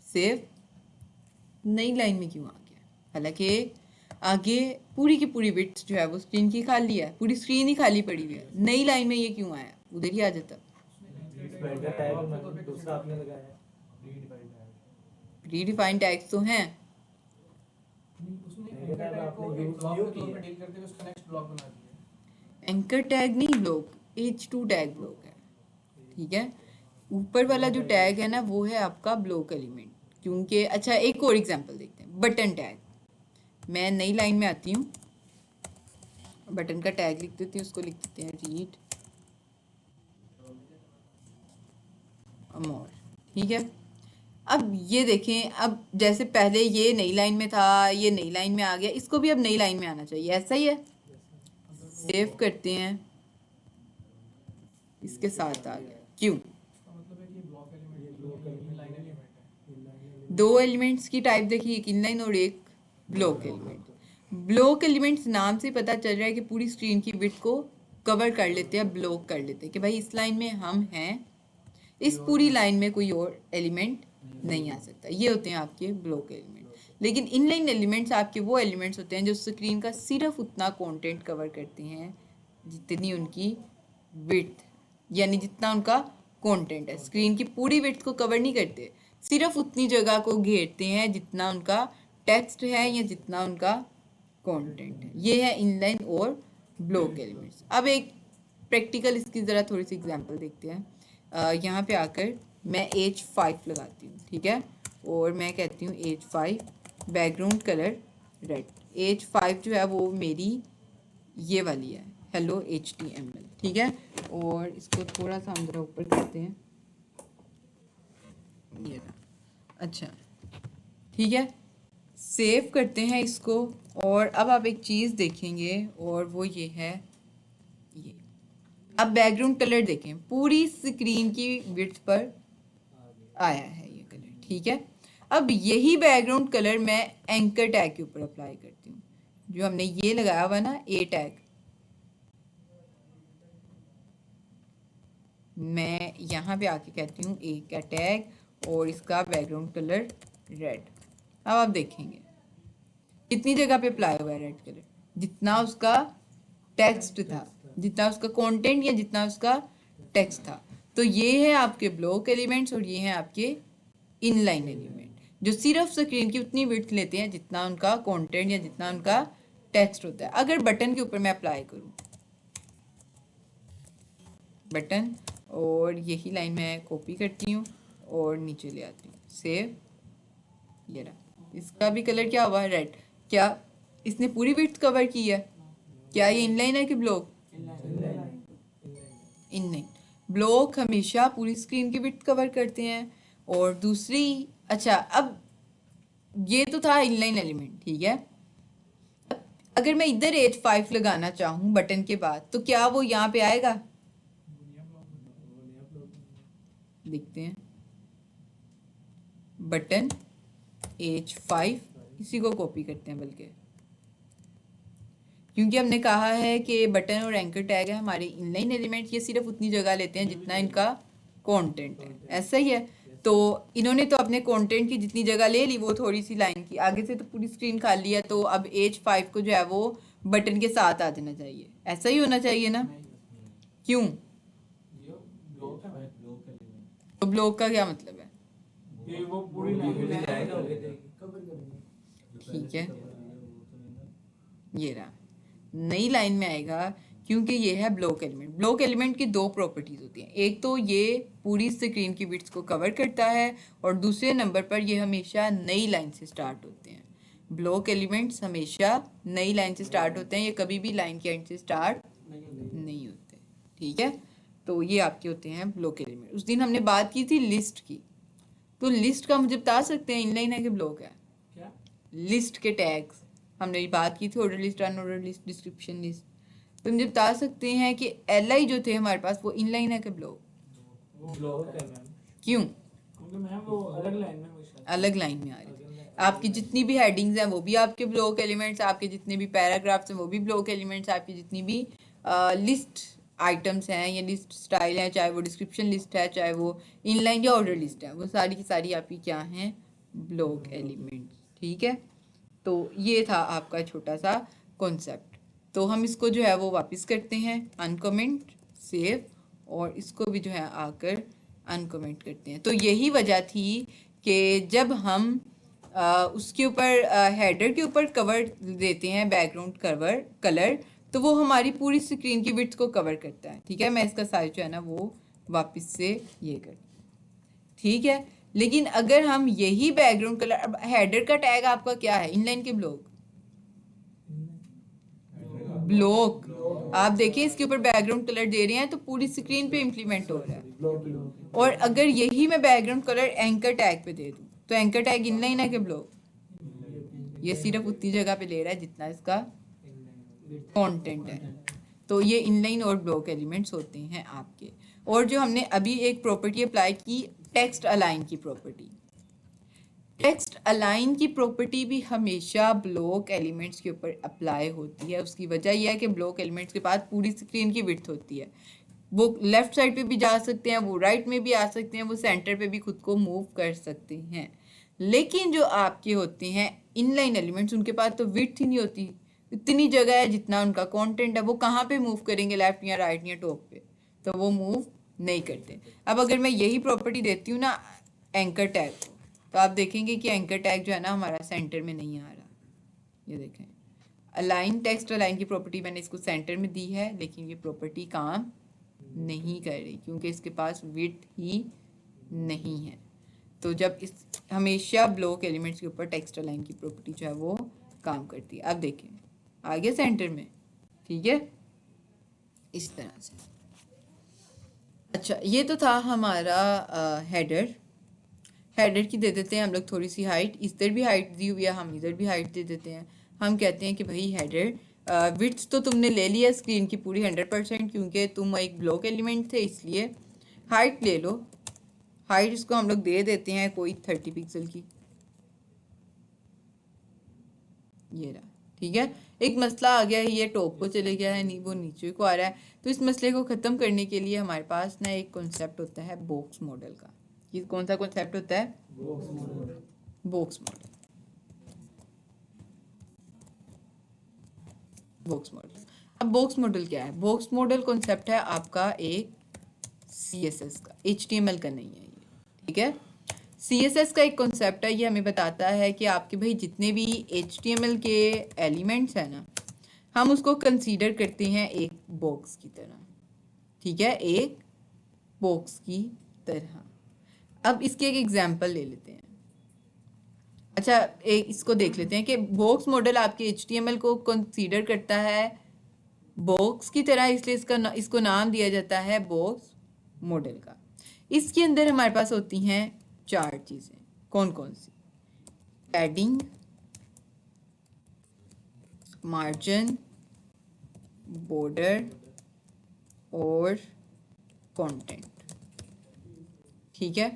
[SPEAKER 1] सेव। नई लाइन में क्यों आ गया, हालांकि आगे पूरी की पूरी विड्थ जो है वो स्क्रीन की खाली है, पूरी स्क्रीन ही खाली पड़ी हुई है। नई लाइन में ये क्यों आया, उधर ही आ जाता।
[SPEAKER 2] दूसरा आपने लगाया
[SPEAKER 1] प्रीडिफाइंड टैग्स तो हैं, एंकर टैग नहीं ब्लॉक, H2 टैग ब्लॉक है, ठीक है। ऊपर वाला जो टैग है ना वो है आपका ब्लॉक एलिमेंट, क्योंकि अच्छा एक और एग्जांपल देखते हैं, बटन टैग। मैं नई लाइन में आती हूँ, बटन का टैग लिख देती हूँ, उसको लिख देते हैं रीड मोर, ठीक है। अब ये देखें, अब जैसे पहले ये नई लाइन में था, ये नई लाइन में आ गया, इसको भी अब नई लाइन में आना चाहिए, ऐसा ही है। सेव करते हैं, इसके साथ आ गया, क्यों? दो एलिमेंट्स की टाइप देखिए, एक इनलाइन और एक ब्लॉक एलिमेंट। ब्लॉक एलिमेंट्स नाम से पता चल रहा है कि पूरी स्क्रीन की विड्थ को कवर कर लेते हैं, ब्लॉक कर लेते हैं कि भाई इस लाइन में हम हैं, इस पूरी लाइन में कोई और एलिमेंट नहीं आ सकता। ये होते हैं आपके ब्लॉक एलिमेंट। लेकिन इनलाइन एलिमेंट्स आपके वो एलिमेंट्स होते हैं जो स्क्रीन का सिर्फ उतना कंटेंट कवर करते हैं जितनी उनकी विड्थ, यानी जितना उनका कंटेंट है। स्क्रीन की पूरी विड्थ को कवर नहीं करते, सिर्फ उतनी जगह को घेरते हैं जितना उनका टेक्स्ट है या जितना उनका कंटेंट है। ये है इनलाइन और ब्लॉक एलिमेंट्स। अब एक प्रैक्टिकल इसकी ज़रा थोड़ी सी एग्जांपल देखते हैं। यहाँ पे आकर मैं एज 5 लगाती हूँ, ठीक है, और मैं कहती हूँ as 5, background colour red. As 5 जो है वो मेरी ये वाली है, हेलो HTML, ठीक है। और इसको थोड़ा सा हम जरा ऊपर करते हैं, ये रहा। अच्छा, ठीक है, सेव करते हैं इसको। और अब आप एक चीज़ देखेंगे और वो ये है, ये अब बैकग्राउंड कलर देखें, पूरी स्क्रीन की विड्थ पर आया है ये कलर, ठीक है। अब यही बैकग्राउंड कलर मैं एंकर टैग के ऊपर अप्लाई करती हूँ, जो हमने ये लगाया हुआ ना ए टैग, मैं यहाँ पे आके कहती हूँ ए का टैग और इसका बैकग्राउंड कलर रेड। अब आप देखेंगे कितनी जगह पे अप्लाई हुआ है रेड कलर, जितना उसका टेक्स्ट था, जितना उसका कंटेंट या जितना उसका टेक्स्ट था। तो ये है आपके ब्लॉक एलिमेंट्स और ये हैं आपके इनलाइन एलिमेंट, जो सिर्फ स्क्रीन की उतनी विड्थ लेते हैं जितना उनका कंटेंट या जितना उनका टेक्स्ट होता है। अगर बटन के ऊपर मैं अप्लाई करूँ बटन, और यही लाइन मैं कॉपी करती हूँ और नीचे ले आती हूँ, सेव, ये रहा, इसका भी कलर क्या हुआ, रेड। क्या इसने पूरी विड्थ कवर की है? क्या ये इनलाइन है कि ब्लॉक? इनलाइन। ब्लॉक हमेशा पूरी स्क्रीन की विड्थ कवर करते हैं। और दूसरी, अच्छा, अब ये तो था इनलाइन एलिमेंट, ठीक है। अगर मैं इधर एज 5 लगाना चाहूँ बटन के बाद, तो क्या वो यहाँ पे आएगा? देखते हैं, बटन एज 5, इसी को कॉपी करते हैं, बल्कि क्योंकि हमने कहा है कि बटन और एंकर टैग है हमारे इनलाइन एलिमेंट, ये सिर्फ उतनी जगह लेते हैं जितना इनका कंटेंट है, ऐसा ही है। तो इन्होंने तो अपने कंटेंट की जितनी जगह ले ली, वो थोड़ी सी लाइन की, आगे से तो पूरी स्क्रीन खाली है, तो अब एज 5 को जो है वो बटन के साथ आ जाना चाहिए, ऐसा ही होना चाहिए ना? क्यों? तो ब्लॉक का क्या मतलब है?
[SPEAKER 2] वो पूरी लाइन
[SPEAKER 1] ठीक है, ये रहा, नई लाइन में आएगा, क्योंकि ये है ब्लॉक एलिमेंट। ब्लॉक एलिमेंट की दो प्रॉपर्टीज होती हैं, एक तो ये पूरी स्क्रीन की विड्थ को कवर करता है, और दूसरे नंबर पर ये हमेशा नई लाइन से स्टार्ट होते हैं। ब्लॉक एलिमेंट्स हमेशा नई लाइन से स्टार्ट होते हैं, ये कभी भी लाइन के एंड से स्टार्ट नहीं होते, ठीक है। तो ये आपके होते हैं ब्लॉक एलिमेंट। उस दिन हमने बात की थी लिस्ट की, तो लिस्ट का मुझे बता सकते हैं इनलाइन है कि ब्लॉक है?
[SPEAKER 2] क्या?
[SPEAKER 1] लिस्ट के टैग्स हमने बात की थी, order list, unordered list, description list. तो मुझे बता सकते हैं कि LI जो थे हमारे पास, वो इनलाइन है कि ब्लॉक?
[SPEAKER 2] वो ब्लॉक है मैम,
[SPEAKER 1] क्यों?
[SPEAKER 2] क्योंकि मैम वो अलग लाइन में
[SPEAKER 1] अलग लाइन में आ रही है। आपकी जितनी भी हेडिंग्स हैं वो भी आपके ब्लॉक एलिमेंट्स, आपके जितने भी पैराग्राफ्स हैं वो भी ब्लॉक एलिमेंट्स, आपकी जितनी भी लिस्ट आइटम्स हैं या लिस्ट स्टाइल है, चाहे वो डिस्क्रिप्शन लिस्ट है, चाहे वो इनलाइन या ऑर्डर लिस्ट है, वो सारी की सारी आपकी क्या हैं? ब्लॉक एलिमेंट्स, ठीक है। तो ये था आपका छोटा सा कॉन्सेप्ट। तो हम इसको जो है वो वापस करते हैं, अनकमेंट, सेव, और इसको भी जो है आकर अनकमेंट करते हैं। तो यही वजह थी कि जब हम उसके ऊपर हेडर के ऊपर कवर देते हैं, बैकग्राउंड कवर कलर, तो वो हमारी पूरी स्क्रीन की विड्थ को कवर करता है, ठीक है। मैं इसका साइज जो है ना वो वापस से ये कर, ठीक है। लेकिन अगर हम यही बैकग्राउंड कलर, अब हेडर का टैग आपका क्या है, इनलाइन के ब्लॉक? ब्लॉक। आप देखिए इसके ऊपर बैकग्राउंड कलर दे रहे हैं तो पूरी स्क्रीन पे इम्प्लीमेंट हो रहा है। और अगर यही मैं बैकग्राउंड कलर एंकर टैग पे दे दूं, तो एंकर टैग इनलाइन है कि ब्लॉक? ये सिर्फ उतनी जगह पे ले रहा है जितना इसका कंटेंट है। तो ये इनलाइन और ब्लॉक एलिमेंट्स होते हैं आपके। और जो हमने अभी एक प्रॉपर्टी अप्लाई की, टेक्स्ट अलाइन की प्रॉपर्टी, टेक्स्ट अलाइन की प्रॉपर्टी भी हमेशा ब्लॉक एलिमेंट्स के ऊपर अप्लाई होती है। उसकी वजह यह है कि ब्लॉक एलिमेंट्स के पास पूरी स्क्रीन की विड्थ होती है, वो लेफ्ट साइड पे भी जा सकते हैं, वो राइट में भी आ सकते हैं, वो सेंटर पे भी खुद को मूव कर सकते हैं। लेकिन जो आपके होते हैं इनलाइन एलिमेंट्स, उनके पास तो विड्थ ही नहीं होती, इतनी जगह है जितना उनका कंटेंट है, वो कहाँ पे मूव करेंगे, लेफ्ट या राइट या टॉप पे? तो वो मूव नहीं करते। अब अगर मैं यही प्रॉपर्टी देती हूँ ना एंकर टैग को, तो आप देखेंगे कि एंकर टैग जो है ना हमारा सेंटर में नहीं आ रहा, ये देखें। अलाइन टेक्स्ट अलाइन की प्रॉपर्टी मैंने इसको सेंटर में दी है, लेकिन ये प्रॉपर्टी काम नहीं कर रही क्योंकि इसके पास विड्थ ही नहीं है। तो जब इस हमेशा ब्लॉक एलिमेंट्स के ऊपर टेक्स्ट अलाइन की प्रॉपर्टी जो है वो काम करती है। अब देखें आ गया सेंटर में, ठीक है, इस तरह से। अच्छा, ये तो था हमारा हेडर। हेडर की दे देते हैं हम लोग थोड़ी सी हाइट, इधर भी हाइट दी हुई है, हम इधर भी हाइट दे देते हैं। हम कहते हैं कि भाई हेडर विड्थ तो तुमने ले लिया स्क्रीन की पूरी 100% क्योंकि तुम एक ब्लॉक एलिमेंट थे, इसलिए हाइट ले लो। हाइट इसको हम लोग दे देते हैं कोई 30 पिक्सल की, ये रहा, ठीक है। एक मसला आ गया है, ये टॉप को चले गया है, नहीं वो नीचे को आ रहा है। तो इस मसले को ख़त्म करने के लिए हमारे पास ना एक कॉन्सेप्ट होता है बॉक्स मॉडल का। ये कौन सा कॉन्सेप्ट होता है? Box model. Box model. अब बॉक्स मॉडल क्या है? बॉक्स मॉडल कॉन्सेप्ट है आपका एक CSS का, HTML का नहीं है ये, ठीक है। CSS का एक कॉन्सेप्ट है, ये हमें बताता है कि आपके भाई जितने भी HTML के एलिमेंट्स हैं ना, हम उसको कंसीडर करते हैं एक बॉक्स की तरह, ठीक है, एक बॉक्स की तरह। अब इसके एक एग्जांपल ले लेते हैं। अच्छा, इसको देख लेते हैं कि बॉक्स मॉडल आपके HTML को कंसीडर करता है बॉक्स की तरह, इसलिए इसको नाम दिया जाता है बॉक्स मॉडल का। इसके अंदर हमारे पास होती हैं 4 चीज़ें। कौन कौन सी? पैडिंग, मार्जिन, बॉर्डर और कंटेंट, ठीक है।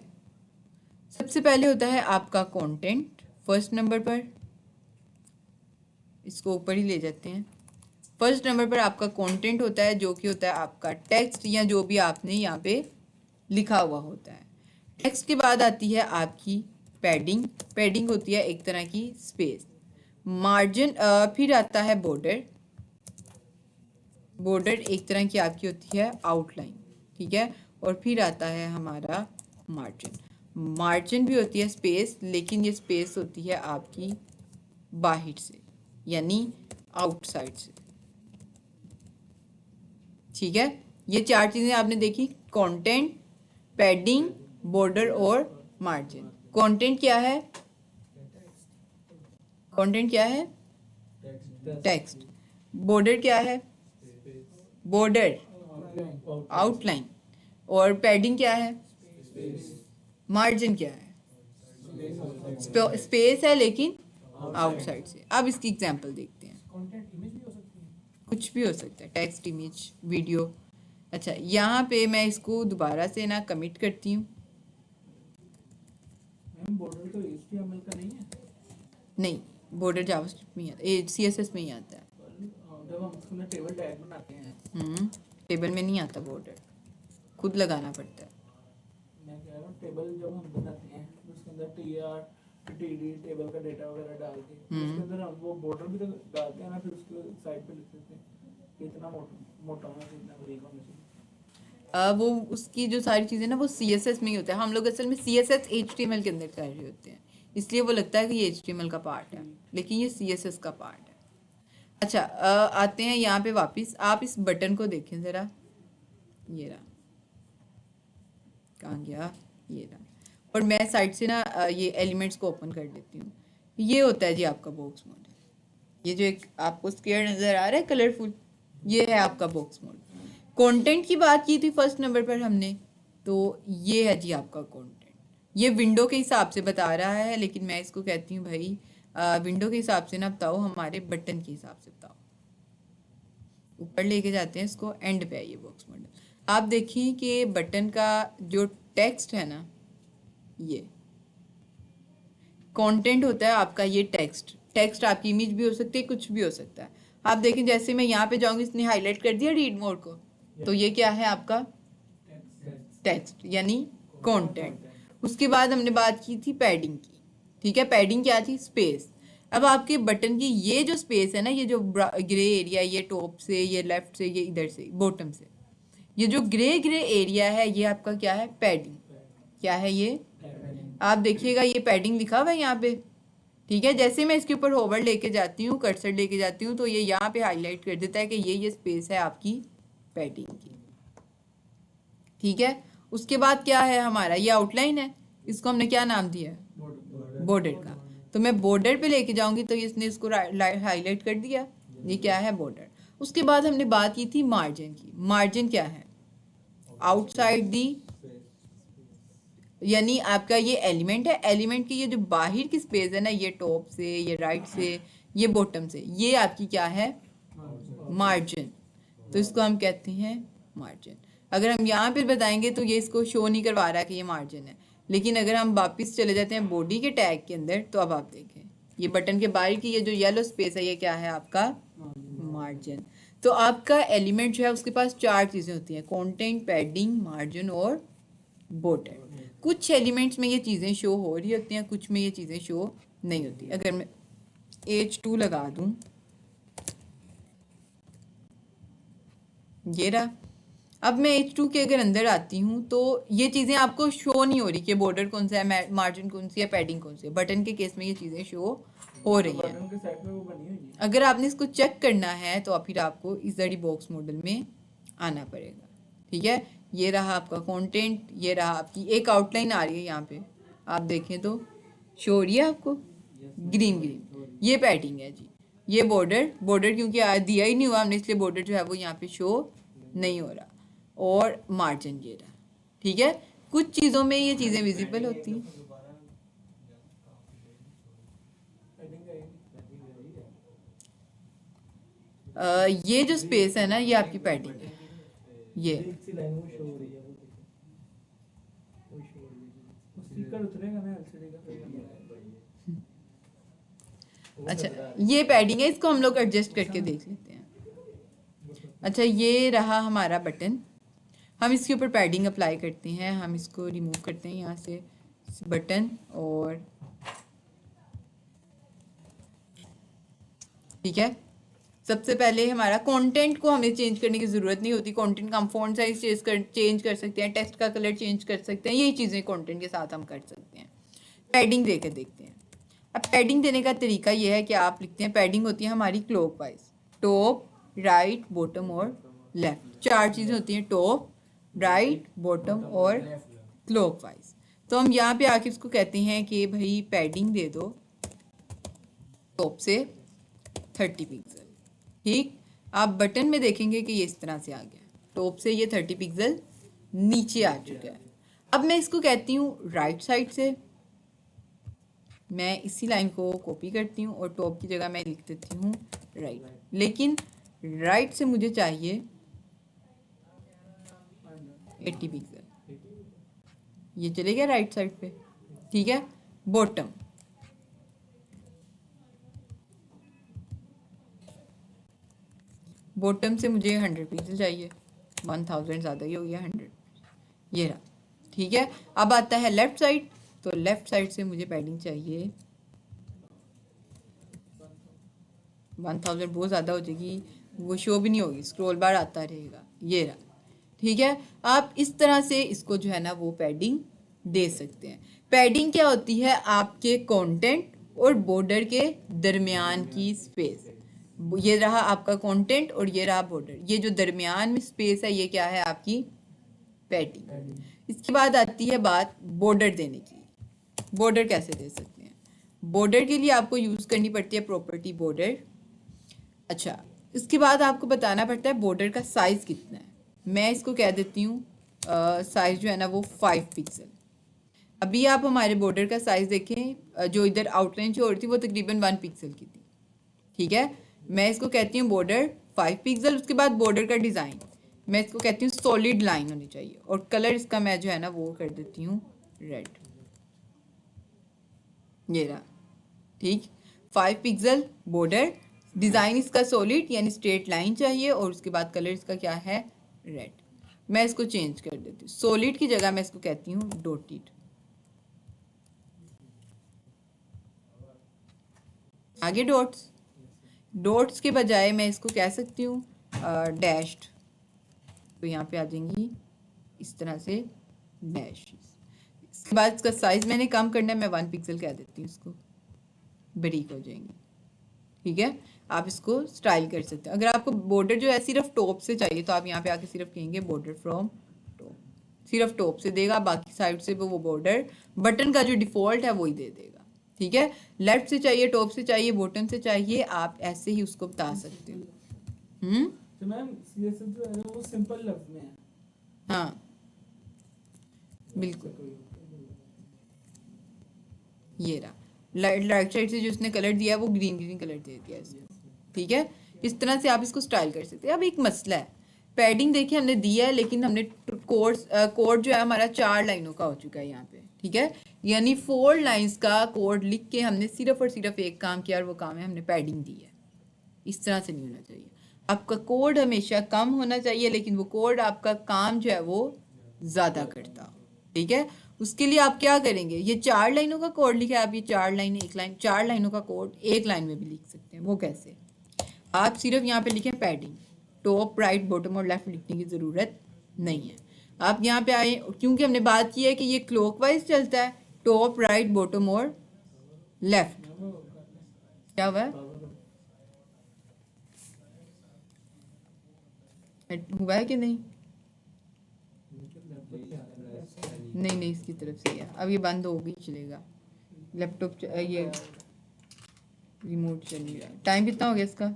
[SPEAKER 1] सबसे पहले होता है आपका कंटेंट, फर्स्ट नंबर पर, इसको ऊपर ही ले जाते हैं। फर्स्ट नंबर पर आपका कंटेंट होता है, जो कि होता है आपका टेक्स्ट या जो भी आपने यहाँ पे लिखा हुआ होता है। टेक्स्ट के बाद आती है आपकी पैडिंग। पैडिंग होती है एक तरह की स्पेस। मार्जिन, फिर आता है बॉर्डर। बॉर्डर एक तरह की आपकी होती है आउटलाइन, ठीक है। और फिर आता है हमारा मार्जिन। मार्जिन भी होती है स्पेस, लेकिन ये स्पेस होती है आपकी बाहर से, यानी आउटसाइड से, ठीक है। ये 4 चीज़ें आपने देखी, कंटेंट, पैडिंग, बॉर्डर और मार्जिन। कंटेंट क्या है? कंटेंट क्या है? टेक्स्ट। बॉर्डर क्या है? Border, outline. और पैडिंग क्या है? मार्जिन क्या है? स्पेस है लेकिन आउटसाइड से। अब इसकी एग्जांपल देखते हैं। कुछ भी हो सकता है, टेक्स्ट, इमेज, वीडियो। अच्छा, यहाँ पे मैं इसको दोबारा से ना कमिट करती हूँ।
[SPEAKER 2] बॉर्डर तो HTML का नहीं है?
[SPEAKER 1] नहीं, बॉर्डर जावास्क्रिप्ट में CSS में ही आता है।
[SPEAKER 2] जब हम उसमें टेबल टैग बनाते हैं,
[SPEAKER 1] टेबल में नहीं आता बॉर्डर, खुद लगाना पड़ता है।
[SPEAKER 2] मैं कह रहा हूँ टेबल जब हम बनाते हैं उसके अंदर TR TD टेबल का डेटा वगैरह डाल के उसके अंदर हम वो बॉर्डर भी तो डालते हैं ना, फिर उसके साइड पे लिख देते हैं कि इतना मोटा होना चाहिए, इतना बारीक होना चाहिए।
[SPEAKER 1] वो उसकी जो सारी चीज़ें ना वो CSS में ही होता है। हम लोग असल में CSS HTML के अंदर कर रहे होते हैं, इसलिए वो लगता है कि ये HTML का पार्ट है, लेकिन ये CSS का पार्ट है। अच्छा, आते हैं यहाँ पे वापस। आप इस बटन को देखें ज़रा, ये रहा, कहाँ गया? ये रहा। और मैं साइड से ना ये एलिमेंट्स को ओपन कर लेती हूँ। ये होता है जी आपका बॉक्स मॉडल। ये जो एक आपको स्क्वायर नज़र आ रहा है कलरफुल, ये है आपका बॉक्स मॉडल। कंटेंट की बात की थी फर्स्ट नंबर पर हमने, तो ये है जी आपका कंटेंट। ये विंडो के हिसाब से बता रहा है, लेकिन मैं इसको कहती हूँ भाई विंडो के हिसाब से ना बताओ, हमारे बटन के हिसाब से बताओ। ऊपर लेके जाते हैं इसको, एंड पे है ये बॉक्स मॉडल। आप देखिए कि बटन का जो टेक्स्ट है ना, ये कंटेंट होता है आपका। ये टेक्स्ट आपकी इमेज भी हो सकती है, कुछ भी हो सकता है। आप देखें, जैसे मैं यहाँ पे जाऊंगी, इसने हाईलाइट कर दिया रीड मोड को, तो ये क्या है आपका? टेक्स्ट, यानी कंटेंट। उसके बाद हमने बात की थी पैडिंग की, ठीक है। पैडिंग क्या थी? स्पेस। अब आपके बटन की ये जो स्पेस है ना, ये जो ग्रे एरिया, ये टॉप से, ये लेफ्ट से, ये इधर से, बॉटम से, ये जो ग्रे एरिया है, ये आपका क्या है? पैडिंग। क्या है ये? आप देखिएगा, ये पैडिंग लिखा हुआ है यहाँ पे, ठीक है, जैसे मैं इसके ऊपर होवर लेके जाती हूँ, कर्सर लेके जाती हूँ, तो ये यहाँ पे हाईलाइट कर देता है कि ये स्पेस है आपकी पैडिंग की। ठीक है, उसके बाद क्या है हमारा, ये आउटलाइन है, इसको हमने क्या नाम दिया है, बॉर्डर का। तो मैं बॉर्डर पे लेके जाऊंगी तो इसने इसको हाईलाइट कर दिया, ये क्या है, बॉर्डर। उसके बाद हमने बात की थी मार्जिन की। मार्जिन क्या है, आउटसाइड दी, यानी आपका ये एलिमेंट है, एलिमेंट की ये जो बाहर की स्पेस है ना, ये टॉप से, ये राइट से, ये बॉटम से, ये आपकी क्या है, मार्जिन। तो इसको हम कहते हैं मार्जिन। अगर हम यहाँ पे बताएंगे तो ये इसको शो नहीं करवा रहा कि ये मार्जिन है, लेकिन अगर हम वापस चले जाते हैं बॉडी के टैग के अंदर, तो अब आप देखें ये बटन के बाहर की ये जो येलो स्पेस है, ये क्या है आपका, मार्जिन। तो आपका एलिमेंट जो है उसके पास 4 चीज़ें होती हैं, कंटेंट, पैडिंग, मार्जिन और बॉर्डर। कुछ एलिमेंट्स में ये चीज़ें शो हो रही होती हैं, कुछ में ये चीज़ें शो नहीं होती। अगर मैं H2 लगा दूं, ये रहा। अब मैं H2 के अगर अंदर आती हूँ तो ये चीज़ें आपको शो नहीं हो रही कि बॉर्डर कौन सा है, मार्जिन कौन सी है, पैडिंग कौन सी है। बटन के केस में ये चीज़ें शो हो रही हैं।
[SPEAKER 2] बटन के साइड में वो बनी हुई है।
[SPEAKER 1] अगर आपने इसको चेक करना है तो फिर आपको इजडी बॉक्स मॉडल में आना पड़ेगा। ठीक है, ये रहा आपका कंटेंट, ये रहा आपकी एक आउटलाइन आ रही है यहाँ पे, आप देखें तो शो हो रही है आपको ग्रीन ग्रीन, ये पैडिंग है जी। ये बॉर्डर, बॉर्डर क्योंकि दिया ही नहीं हुआ हमने, इसलिए बॉर्डर जो है वो यहाँ पे शो नहीं हो रहा। और मार्जिन ये रहा। ठीक है, कुछ चीज़ों में ये चीज़ें विजिबल होती हैं। ये जो स्पेस है ना, ये आपकी पैडिंग है, ये
[SPEAKER 2] स्टिकर उतरेगा ना एलसीडी का।
[SPEAKER 1] अच्छा, ये पैडिंग है, इसको हम लोग एडजस्ट करके देख लेते हैं। अच्छा, ये रहा हमारा बटन, हम इसके ऊपर पैडिंग अप्लाई करते हैं। हम इसको रिमूव करते हैं यहाँ से बटन, और ठीक है, सबसे पहले हमारा कंटेंट को हमें चेंज करने की ज़रूरत नहीं होती। कंटेंट का हम फॉन्ट साइज चेंज कर सकते हैं, टेक्स्ट का कलर चेंज कर सकते हैं, यही चीज़ें कंटेंट के साथ हम कर सकते हैं। पैडिंग देकर देखते हैं। अब पैडिंग देने का तरीका ये है कि आप लिखते हैं, पैडिंग होती है हमारी क्लॉकवाइज, टॉप, राइट, बॉटम और लेफ्ट। 4 चीज़ें होती हैं, टॉप, राइट, बॉटम और क्लॉकवाइज। तो हम यहाँ पे आके इसको कहते हैं कि भाई पैडिंग दे दो टॉप से 30 पिक्सल। ठीक, आप बटन में देखेंगे कि ये इस तरह से आ गया, टॉप से ये 30 पिक्सल नीचे आ चुका है। अब मैं इसको कहती हूँ राइट साइड से, मैं इसी लाइन को कॉपी करती हूँ और टॉप की जगह मैं लिख देती हूँ राइट, लेकिन राइट से मुझे चाहिए 80 पिक्सल, ये चले गया राइट साइड पे। ठीक है, बॉटम, बॉटम से मुझे 100 पिक्सल चाहिए, 1000 ज़्यादा ही हो गया, 100, ये रहा। ठीक है, अब आता है लेफ्ट साइड, तो लेफ्ट साइड से मुझे पैडिंग चाहिए 1000, बहुत ज़्यादा हो जाएगी, वो शो भी नहीं होगी, स्क्रॉल बार आता रहेगा, ये रहा। ठीक है, आप इस तरह से इसको जो है ना वो पैडिंग दे सकते हैं। पैडिंग क्या होती है, आपके कंटेंट और बॉर्डर के दरमियान की स्पेस। ये रहा आपका कंटेंट और ये रहा बॉर्डर, ये जो दरमियान में स्पेस है ये क्या है, आपकी पैडिंग। इसके बाद आती है बात बॉर्डर देने की। बॉर्डर कैसे दे सकते हैं, बॉर्डर के लिए आपको यूज़ करनी पड़ती है प्रॉपर्टी बॉर्डर। अच्छा, इसके बाद आपको बताना पड़ता है बॉर्डर का साइज़ कितना है। मैं इसको कह देती हूँ साइज़ जो है ना वो 5 पिक्सल। अभी आप हमारे बॉर्डर का साइज़ देखें, जो इधर आउटलाइन शो हो रही थी वो तकरीबन 1 पिक्सल की थी। ठीक है, मैं इसको कहती हूँ बॉर्डर 5 पिक्सल। उसके बाद बॉर्डर का डिज़ाइन, मैं इसको कहती हूँ सॉलिड लाइन होनी चाहिए, और कलर इसका मैं जो है ना वो कर देती हूँ रेड, ये रहा। ठीक, 5 पिक्सल बॉर्डर, डिज़ाइन इसका सॉलिड यानी स्ट्रेट लाइन चाहिए, और उसके बाद कलर इसका क्या है, रेड। मैं इसको चेंज कर देती हूँ, सॉलिड की जगह मैं इसको कहती हूँ डॉटेड। आगे डॉट्स, डॉट्स के बजाय मैं इसको कह सकती हूँ डैश्ड, तो यहाँ पे आ जाएंगी इस तरह से डैश। इसके बाद इसका साइज़ मैंने कम करना है, मैं 1 पिक्सल कह देती हूँ इसको, बारीक हो जाएंगी। ठीक है, आप इसको स्टाइल कर सकते हैं। अगर आपको बॉर्डर जो है सिर्फ टॉप से चाहिए तो आप यहाँ पे आके सिर्फ कहेंगे बॉर्डर फ्रॉम टॉप, सिर्फ टॉप से देगा, बाकी साइड से वो बॉर्डर बटन का जो डिफॉल्ट है वही दे देगा। ठीक है, लेफ्ट से चाहिए, टॉप से चाहिए, बॉटम से चाहिए, आप ऐसे ही उसको बता सकते हो।
[SPEAKER 2] तो मैम सीएसएस जो है वो सिंपल लफ्ज में है।
[SPEAKER 1] हाँ बिल्कुल, ये रहा राइट साइड से जो उसने कलर दिया है वो ग्रीन ग्रीन कलर दे दिया इसको। ठीक है, इस तरह से आप इसको स्टाइल कर सकते हैं। अब एक मसला है, पैडिंग देखिए हमने दिया है लेकिन हमने कोड जो है हमारा 4 लाइनों का हो चुका है यहाँ पे। ठीक है, यानी 4 लाइंस का कोड लिख के हमने सिर्फ और सिर्फ एक काम किया और वो काम है हमने पैडिंग दी है। इस तरह से नहीं होना चाहिए। आपका कोड हमेशा कम होना चाहिए लेकिन वो कोड आपका काम जो है वो ज़्यादा करता हो। ठीक है, उसके लिए आप क्या करेंगे, ये 4 लाइनों का कोड लिखा है, आप ये 4 लाइन एक लाइन 4 लाइनों का कोड एक लाइन में भी लिख सकते हैं। वो कैसे, आप सिर्फ यहाँ पे लिखें पैडिंग, टॉप राइट बॉटम और लेफ्ट लिखने की ज़रूरत नहीं है। आप यहाँ पे आए, क्योंकि हमने बात की है कि ये क्लॉकवाइज चलता है, टॉप राइट बॉटम और लेफ्ट। क्या हुआ है, हुआ है कि नहीं? नहीं इसकी तरफ से है। अब ये बंद हो गई, चलेगा लैपटॉप ये रिमोट चल रहा है। टाइम कितना हो गया इसका?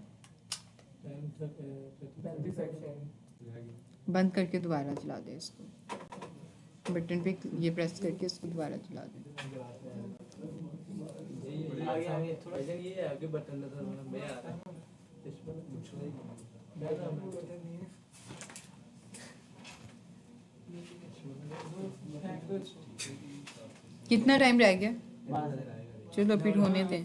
[SPEAKER 1] बंद करके दोबारा चला दे इसको, बटन पे ये प्रेस करके इसको दोबारा चला दे।
[SPEAKER 2] आगे थोड़ा ये आगे बटन नजर में आ रहा है, इस पर कुछ नहीं है।
[SPEAKER 1] कितना टाइम रह गया? चलो फिर होने दें।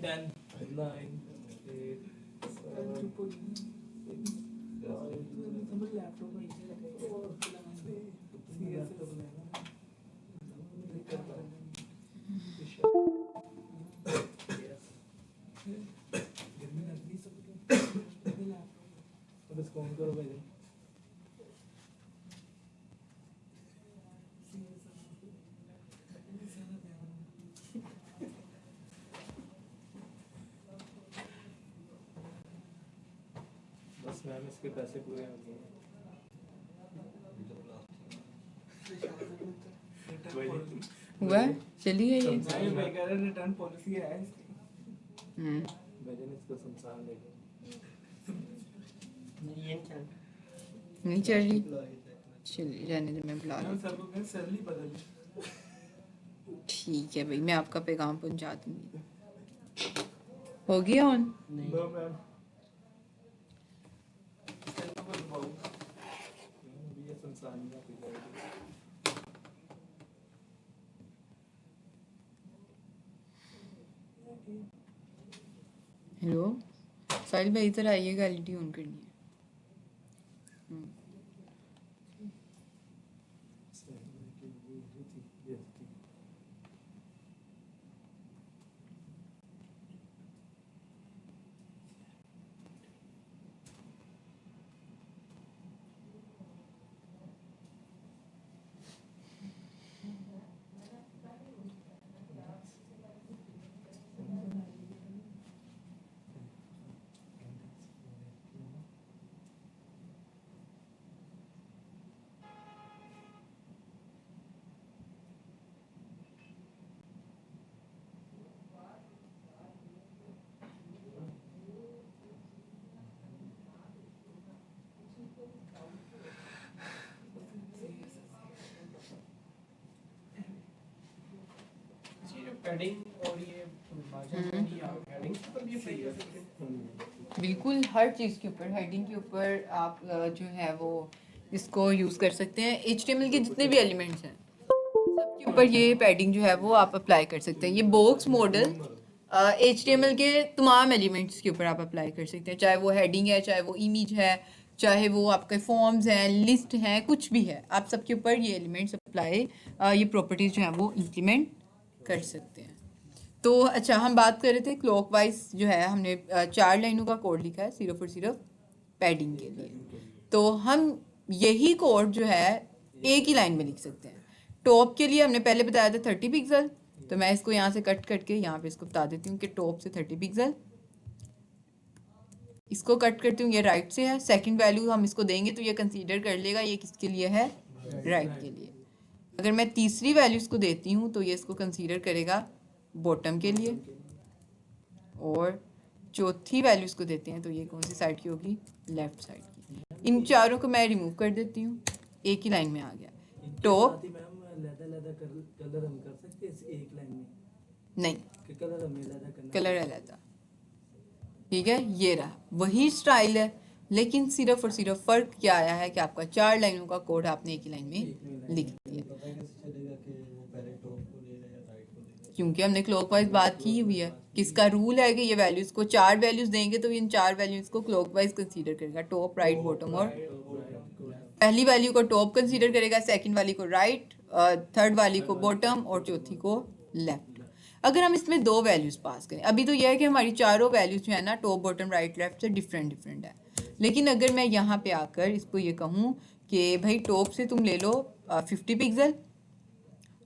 [SPEAKER 2] बस मैम इसके पैसे पूरे हो गए।
[SPEAKER 1] हुआ, चलिए ये
[SPEAKER 2] मैं कह रहा रिटर्न पॉलिसी है इसकी। भजन इसको संसार लेके
[SPEAKER 1] नहीं चल रही, चलिए रहने दे, मैं बुला
[SPEAKER 2] मैम
[SPEAKER 1] लेती
[SPEAKER 2] सर को कह सरली बदल।
[SPEAKER 1] हूँ। ठीक है भाई, मैं आपका पैगाम पहुंचा दूंगी। हो गया ऑन?
[SPEAKER 2] नो मैम ये संसार नहीं है।
[SPEAKER 1] हेलो साहिल भाई, इधर आइएगा, एलईडी ऑन करनी है।
[SPEAKER 3] पैडिंग और ये पैडिंग पर ये सही है।
[SPEAKER 1] बिल्कुल, हर चीज़ के ऊपर, हेडिंग के ऊपर आप जो है वो इसको यूज़ कर सकते हैं। HTML के जितने भी एलिमेंट्स हैं सबके ऊपर ये पैडिंग जो है वो आप अप्लाई कर सकते हैं। ये बॉक्स मॉडल HTML के तमाम एलिमेंट्स के ऊपर आप अप्लाई कर सकते हैं, चाहे वो हेडिंग है, चाहे वो इमेज है, चाहे वो आपके फॉर्म्स हैं, लिस्ट हैं, कुछ भी है, आप सबके ऊपर ये एलिमेंट्स अप्लाई, ये प्रॉपर्टीज़ जो है वो इम्प्लीमेंट कर सकते हैं। तो अच्छा, हम बात कर रहे थे क्लॉकवाइज जो है, हमने 4 लाइनों का कोड लिखा है सिर्फ और सिर्फ पैडिंग के लिए। तो हम यही कोड जो है एक ही लाइन में लिख सकते हैं। टॉप के लिए हमने पहले बताया था 30 पिक्सल, तो मैं इसको यहाँ से कट करके यहाँ पे इसको बता देती हूँ कि टॉप से 30 पिक्सल, इसको कट करती हूँ, ये राइट से है, सेकंड वैल्यू हम इसको देंगे तो ये कंसीडर कर लेगा ये किसके लिए है, राइट के लिए। अगर मैं तीसरी वैल्यू इसको देती हूँ तो ये इसको कंसीडर करेगा बॉटम के लिए, और चौथी वैल्यू इसको देते हैं तो ये कौन सी साइड की होगी, लेफ्ट साइड की। इन चारों को मैं रिमूव कर देती हूँ, एक ही लाइन में आ गया। टॉप
[SPEAKER 2] कलर हम कर सकते हैं इस एक लाइन में,
[SPEAKER 1] नहीं,
[SPEAKER 2] कि कलर हमें अलग करना
[SPEAKER 1] कलर अलग, ठीक है, ये रहा वही स्टाइल है, लेकिन सिर्फ और सिर्फ फर्क क्या आया है कि आपका 4 लाइनों का कोड आपने एक ही लाइन में लिख दिया,
[SPEAKER 4] पता कैसे चलेगा कि वो पहले टॉप को लेगा या राइट को लेगा?
[SPEAKER 1] क्योंकि हमने क्लॉकवाइज बात की हुई है। किसका रूल है कि ये वैल्यूज को 4 वैल्यूज देंगे तो इन 4 वैल्यूज को क्लॉकवाइज कंसीडर करेगा, टॉप, राइट, बॉटम, और पहली वैल्यू को टॉप कंसीडर करेगा, सेकंड वाली को राइट, थर्ड वाली को बॉटम और चौथी को लेफ्ट। अगर हम इसमें 2 वैल्यूज पास करें, अभी तो यह है कि हमारी चारों वैल्यूज जो है ना टॉप, बॉटम, राइट, लेफ्ट से डिफरेंट है, लेकिन अगर मैं यहाँ पे आकर इसको ये कहूँ कि भाई टॉप से तुम ले लो 50 पिक्सल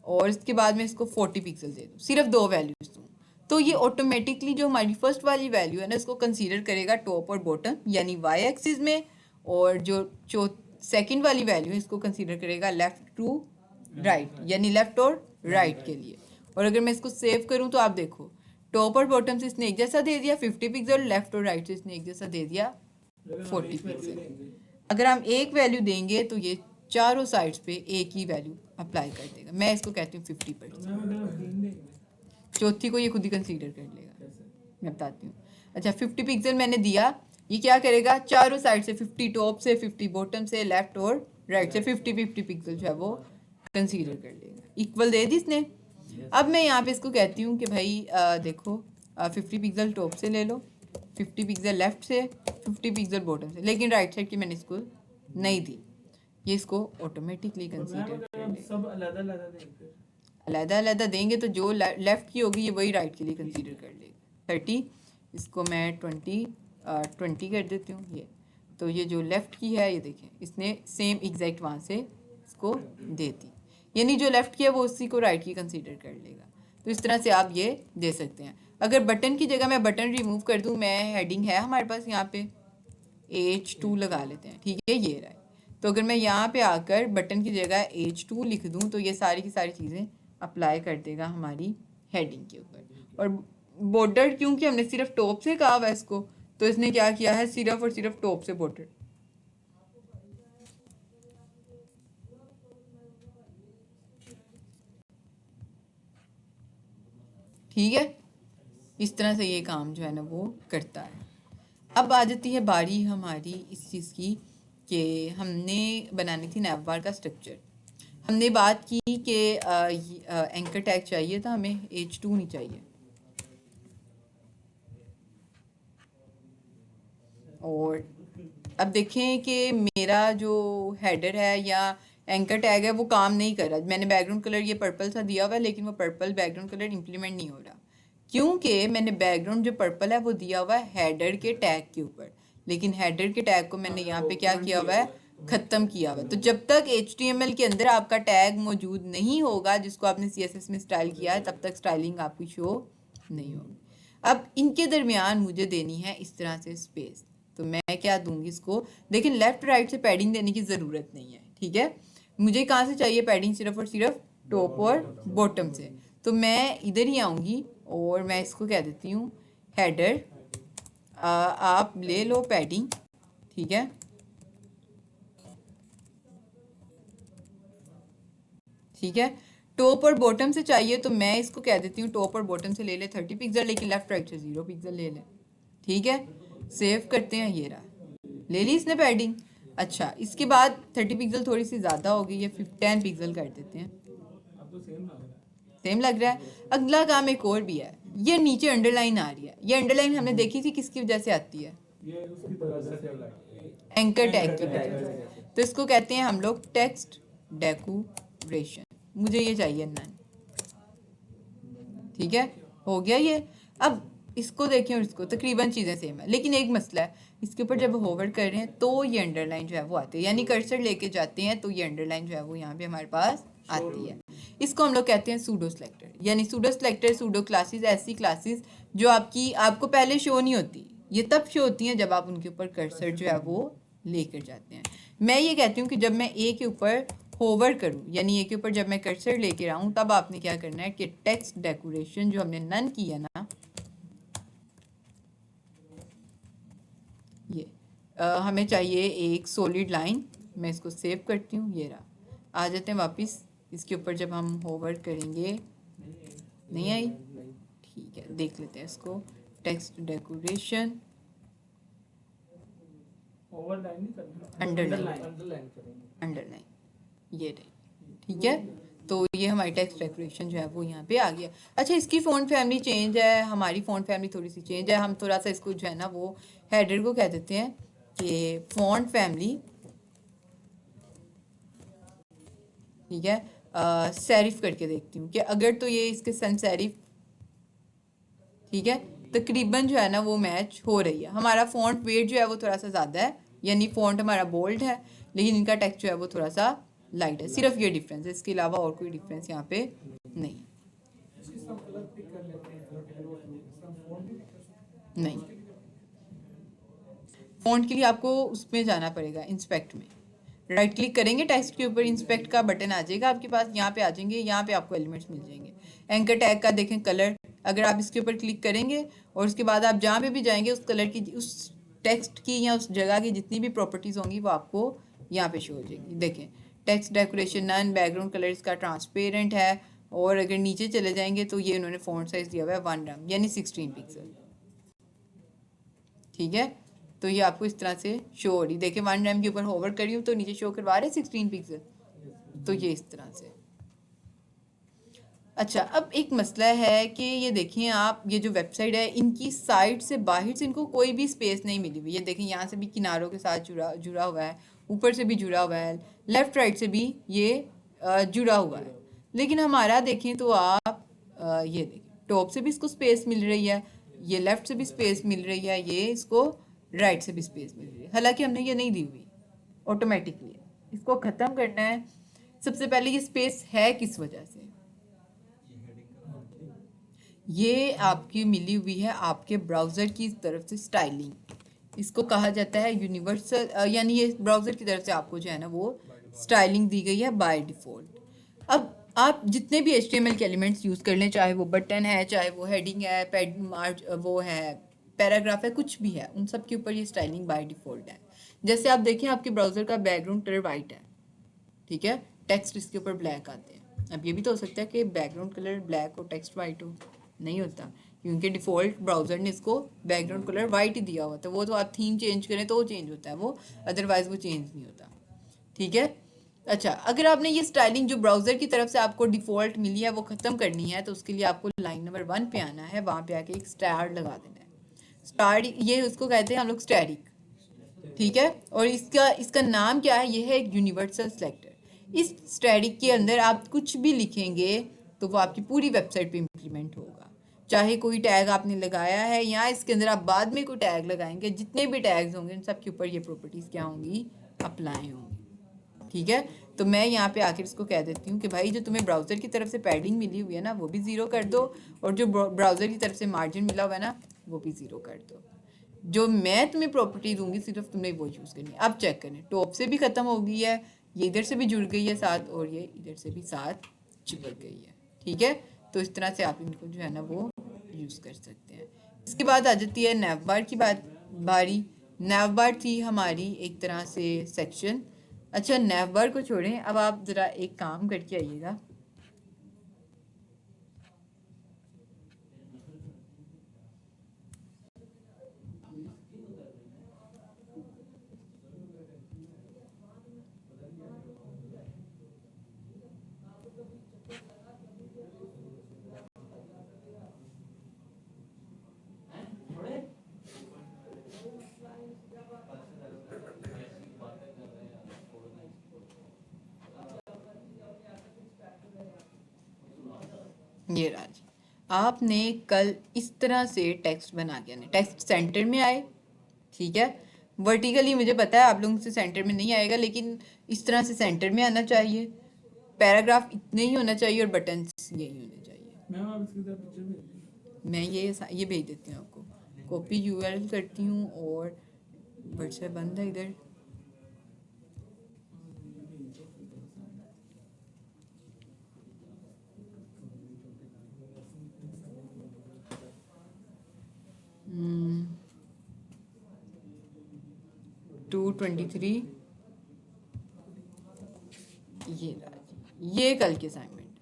[SPEAKER 1] और इसके बाद में इसको 40 पिक्सल दे दूँ, सिर्फ 2 वैल्यूज दूँ, तो ये ऑटोमेटिकली जो हमारी फर्स्ट वाली वैल्यू है ना इसको कंसीडर करेगा टॉप और बॉटम यानी वाई एक्सिस में, और जो सेकंड वाली वैल्यू है इसको कंसीडर करेगा लेफ्ट टू राइट यानी लेफ्ट और राइट के लिए। और अगर मैं इसको सेव करूं तो आप देखो टॉप और बॉटम से इसने एक जैसा दे दिया 50 पिक्सल, लेफ्ट और राइट से इसने एक जैसा दे दिया 40 पिक्सल। अगर हम एक वैल्यू देंगे तो ये चारों साइड्स पे एक ही वैल्यू अप्लाई कर देगा। मैं इसको कहती हूँ 50%, चौथी को ये खुद ही कंसीडर कर लेगा, मैं बताती हूँ। अच्छा 50 पिक्सल मैंने दिया, ये क्या करेगा चारों साइड से 50 टॉप से, 50 बॉटम से, लेफ्ट और राइट से 50 पिक्सल जो है वो कंसीडर कर लेगा। इक्वल दे दी इसने। अब मैं यहाँ पे इसको कहती हूँ कि भाई देखो 50 पिक्सल टॉप से ले लो, 50 पिक्सल लेफ्ट से, 50 पिक्सल बॉटम से, लेकिन राइट साइड की मैंने इसको नहीं दी, ये इसको ऑटोमेटिकली कंसीडर कर लेगा।
[SPEAKER 2] सब
[SPEAKER 1] अलग अलग देंगे तो जो लेफ्ट की होगी ये वही राइट के लिए कंसीडर कर लेगा। 30 इसको मैं 20 कर देती हूँ, ये तो ये जो लेफ्ट की है ये देखें इसने सेम एग्जैक्ट वहाँ से इसको दे दी, यानी जो लेफ्ट की है वो उसी को राइट की कंसीडर कर लेगा। तो इस तरह से आप ये दे सकते हैं। अगर बटन की जगह मैं बटन रिमूव कर दूँ, मैं हेडिंग है हमारे पास यहाँ पे H2 लगा लेते हैं, ठीक है ये रहा है। तो अगर मैं यहाँ पे आकर बटन की जगह H2 लिख दूँ तो ये सारी की सारी चीज़ें अप्लाई कर देगा हमारी हेडिंग के ऊपर। और बॉर्डर क्योंकि हमने सिर्फ टॉप से कहा हुआ है इसको, तो इसने क्या किया है सिर्फ और सिर्फ टॉप से बॉर्डर। ठीक है, इस तरह से ये काम जो है ना वो करता है। अब आ जाती है बारी हमारी इस चीज़ की कि हमने बनानी थी नैव बार का स्ट्रक्चर। हमने बात की कि एंकर टैग चाहिए था हमें, H2 नहीं चाहिए। और अब देखें कि मेरा जो हेडर है या एंकर टैग है वो काम नहीं कर रहा। मैंने बैकग्राउंड कलर ये पर्पल सा दिया हुआ है, लेकिन वो पर्पल बैकग्राउंड कलर इंप्लीमेंट नहीं हो रहा, क्योंकि मैंने बैकग्राउंड जो पर्पल है वो दिया हुआ है हेडर के टैग के ऊपर, लेकिन हेडर के टैग को मैंने यहाँ पे क्या किया हुआ है, ख़त्म किया हुआ है। तो जब तक HTML के अंदर आपका टैग मौजूद नहीं होगा जिसको आपने CSS में स्टाइल किया है, तब तक स्टाइलिंग आपकी शो नहीं होगी। अब इनके दरमियान मुझे देनी है इस तरह से स्पेस, तो मैं क्या दूंगी इसको, लेकिन लेफ्ट राइट से पैडिंग देने की ज़रूरत नहीं है, ठीक है। मुझे कहाँ से चाहिए पैडिंग, सिर्फ और सिर्फ टॉप और बॉटम से। तो मैं इधर ही आऊँगी और मैं इसको कह देती हूँ हेडर, आप ले लो पैडिंग, ठीक है। ठीक है, टॉप और बॉटम से चाहिए तो मैं इसको कह देती हूँ टॉप और बॉटम से ले ले 30 पिक्सल, लेकिन लेफ्ट राइट से 0 पिक्सल ले ले, ठीक है। सेव करते हैं, ये रहा, ले ली इसने पैडिंग। अच्छा इसके बाद 30 पिक्सल थोड़ी सी ज़्यादा हो गई है, 10 पिक्सल कर देते हैं, सेम लग रहा है। अगला काम एक और भी है, ये नीचे अंडरलाइन आ रही है, ये अंडरलाइन हमने देखी थी किसकी वजह से आती है, एंकर टैग की वजह से। तो इसको कहते हैं हम लोग टेक्स्ट डेकोरेशन, मुझे ये चाहिए नन, ठीक है, हो गया ये। अब इसको देखें और इसको तकरीबन चीज़ें सेम है, लेकिन एक मसला है, इसके ऊपर जब होवर कर रहे हैं तो ये अंडरलाइन जो है वो आती है, यानी कर्सर लेके जाते हैं तो ये अंडरलाइन जो है वो यहाँ पे हमारे पास आती है। इसको हम लोग कहते हैं सूडो सिलेक्टर। यानी सूडो सिलेक्टर, सूडो क्लासेस, ऐसी क्लासेस जो आपको पहले शो नहीं होती, ये तब शो होती हैं जब आप उनके ऊपर कर्सर जो है वो लेकर जाते हैं। मैं ये कहती हूँ कि जब मैं ए के ऊपर होवर करूँ, यानी ए के ऊपर जब मैं कर्सर लेकर आऊँ, तब आपने क्या करना है कि टेक्स्ट डेकोरेशन जो हमने नन किया ना, ये हमें चाहिए एक सॉलिड लाइन। मैं इसको सेव करती हूँ, ये रहा। आ जाते हैं वापस इसके ऊपर, जब हम होवर करेंगे नहीं आई, ठीक है, देख लेते हैं इसको। टेक्स्ट डेकोरेशन
[SPEAKER 2] ओवरलाइन नहीं करना,
[SPEAKER 1] अंडरलाइन, अंडरलाइन, ये रही, ठीक है। तो ये हमारी टेक्स्ट डेकोरेशन जो है वो यहाँ पे आ गया। अच्छा, इसकी फ़ॉन्ट फैमिली चेंज है, हमारी फ़ॉन्ट फैमिली थोड़ी सी चेंज है। हम थोड़ा सा इसको जो है ना वो हेडर को कह देते हैं कि फ़ॉन्ट फैमिली, ठीक है, सेरिफ करके देखती हूँ कि अगर तो ये इसके सन सेरिफ, ठीक है, तकरीबन जो है ना वो मैच हो रही है। हमारा फ़ॉन्ट वेट जो है वो थोड़ा सा ज़्यादा है, यानी फ़ॉन्ट हमारा बोल्ड है, लेकिन इनका टेक्स्ट जो है वो थोड़ा सा लाइट है। सिर्फ ये डिफरेंस है, इसके अलावा और कोई डिफरेंस यहाँ पे नहीं। नहीं, फ़ॉन्ट के लिए आपको उसमें जाना पड़ेगा, इंस्पेक्ट में राइट क्लिक करेंगे, टेक्स्ट के ऊपर इंस्पेक्ट का बटन आ जाएगा आपके पास, यहाँ पे आ जाएंगे, यहाँ पे आपको एलिमेंट्स मिल जाएंगे। एंकर टैग का देखें कलर, अगर आप इसके ऊपर क्लिक करेंगे और उसके बाद आप जहाँ पे भी जाएंगे उस कलर की, उस टेक्स्ट की या उस जगह की जितनी भी प्रॉपर्टीज़ होंगी वो आपको यहाँ पे शो हो जाएगी। देखें, text decoration none, background colour इसका ट्रांसपेरेंट है, और अगर नीचे चले जाएंगे तो ये उन्होंने फ़ॉन्ट साइज़ दिया हुआ है 1 रम यानी 16 पिक्सल, ठीक है। तो ये आपको इस तरह से शो हो रही, देखिए 1 रैम के ऊपर होवर करी हूँ तो नीचे शो करवा रहे 16 पिक्सल, तो ये इस तरह से। अच्छा, अब एक मसला है कि ये देखिए आप, ये जो वेबसाइट है इनकी साइड से बाहर से इनको कोई भी स्पेस नहीं मिली हुई। ये देखें, यहाँ से भी किनारों के साथ जुड़ा हुआ है, ऊपर से भी जुड़ा हुआ है, लेफ्ट राइट से भी ये जुड़ा हुआ है। लेकिन हमारा देखें तो आप ये देखें, टॉप से भी इसको स्पेस मिल रही है, ये लेफ्ट से भी स्पेस मिल रही है, ये इसको राइट से भी स्पेस मिल रही है। हालांकि हमने ये नहीं दी हुई, ऑटोमेटिकली इसको ख़त्म करना है। सबसे पहले ये स्पेस है किस वजह से, ये आपकी मिली हुई है आपके ब्राउज़र की तरफ से स्टाइलिंग। इसको कहा जाता है यूनिवर्सल, यानी ये ब्राउज़र की तरफ से आपको जो है ना वो स्टाइलिंग दी गई है बाय डिफ़ॉल्ट। अब आप जितने भी HTML के एलिमेंट्स यूज़ कर लें, चाहे वो बटन है, चाहे वो हेडिंग है, पैड मार्ज, वो है पैराग्राफ है, कुछ भी है, उन सब के ऊपर ये स्टाइलिंग बाय डिफ़ॉल्ट है। जैसे आप देखें आपके ब्राउज़र का बैकग्राउंड कलर वाइट है, ठीक है, टेक्स्ट इसके ऊपर ब्लैक आते हैं। अब ये भी तो हो सकता है कि बैकग्राउंड कलर ब्लैक हो, टेक्स्ट वाइट हो, नहीं होता, क्योंकि डिफ़ॉल्ट ब्राउज़र ने इसको बैकग्राउंड कलर वाइट ही दिया हुआ था। वो तो आप थीम चेंज करें तो वो चेंज होता है, वो अदरवाइज़ वो चेंज नहीं होता, ठीक है। अच्छा, अगर आपने ये स्टाइलिंग जो ब्राउज़र की तरफ से आपको डिफ़ॉल्ट मिली है वो ख़त्म करनी है, तो उसके लिए आपको लाइन नंबर 1 पे आना है, वहाँ पे आके एक स्टार लगा देना है। स्टार, ये उसको कहते हैं हम लोग स्टैटिक, ठीक है। और इसका नाम क्या है, ये है एक यूनिवर्सल सिलेक्टर। इस स्टैटिक के अंदर आप कुछ भी लिखेंगे तो वो आपकी पूरी वेबसाइट पे इम्प्लीमेंट होगा। चाहे कोई टैग आपने लगाया है या इसके अंदर आप बाद में कोई टैग लगाएंगे, जितने भी टैग्स होंगे उन सब के ऊपर ये प्रॉपर्टीज़ क्या होंगी, अप्लाई होंगी, ठीक है। तो मैं यहाँ पे आकर इसको कह देती हूँ कि भाई जो तुम्हें ब्राउज़र की तरफ से पैडिंग मिली हुई है ना वो भी 0 कर दो, और जो ब्राउज़र की तरफ से मार्जिन मिला हुआ है ना वो भी 0 कर दो। जो मैं तुम्हें प्रॉपर्टी दूंगी सिर्फ तुमने वो यूज़ करनी है। अब चेक करें, टॉप से भी ख़त्म हो गई है, ये इधर से भी जुड़ गई है साथ, और ये इधर से भी साथ चिपक गई है, ठीक है। तो इस तरह से आप इनको जो है ना वो यूज़ कर सकते हैं। इसके बाद आ जाती है नैव बार की बारी। नैव बार थी हमारी एक तरह से सेक्शन। अच्छा, नैव बार को छोड़ें, अब आप ज़रा एक काम करके आइएगा, ये राज, आपने कल इस तरह से टेक्स्ट बना के आने, टेक्स्ट सेंटर में आए, ठीक है। वर्टिकली मुझे पता है आप लोगों से सेंटर में नहीं आएगा, लेकिन इस तरह से सेंटर में आना चाहिए। पैराग्राफ इतने ही होना चाहिए और बटन्स यही होने चाहिए।
[SPEAKER 2] मैम आप इसके साथ पिक्चर भेज दीजिए।
[SPEAKER 1] मैं ये भेज देती हूँ आपको, कॉपी यूआरएल करती हूँ और व्हाट्सएप बंद है इधर। हम्म 223 ये कल की असाइनमेंट है,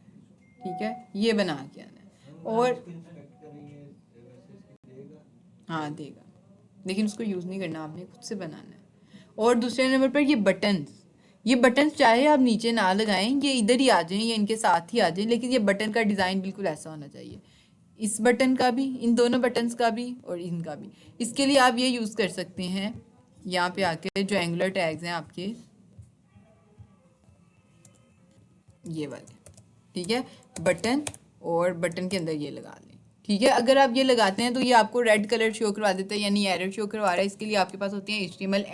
[SPEAKER 1] ठीक है, ये बना के आना है। और हाँ देगा, लेकिन उसको यूज़ नहीं करना, आपने खुद से बनाना है। और दूसरे नंबर पर ये बटन्स चाहे आप नीचे ना लगाएं, ये इधर ही आ जाएं या इनके साथ ही आ जाएं, लेकिन ये बटन का डिज़ाइन बिल्कुल ऐसा होना चाहिए, इस बटन का भी, इन दोनों बटन्स का भी और इनका भी। इसके लिए आप ये यूज़ कर सकते हैं, यहाँ पे आके जो एंगुलर टैग्स हैं आपके ये वाले, ठीक है, बटन और बटन के अंदर ये लगा लें, ठीक है। अगर आप ये लगाते हैं तो ये आपको रेड कलर शो करवा देता है, यानी एरर शो करवा रहा है। इसके लिए आपके पास होती हैं HTML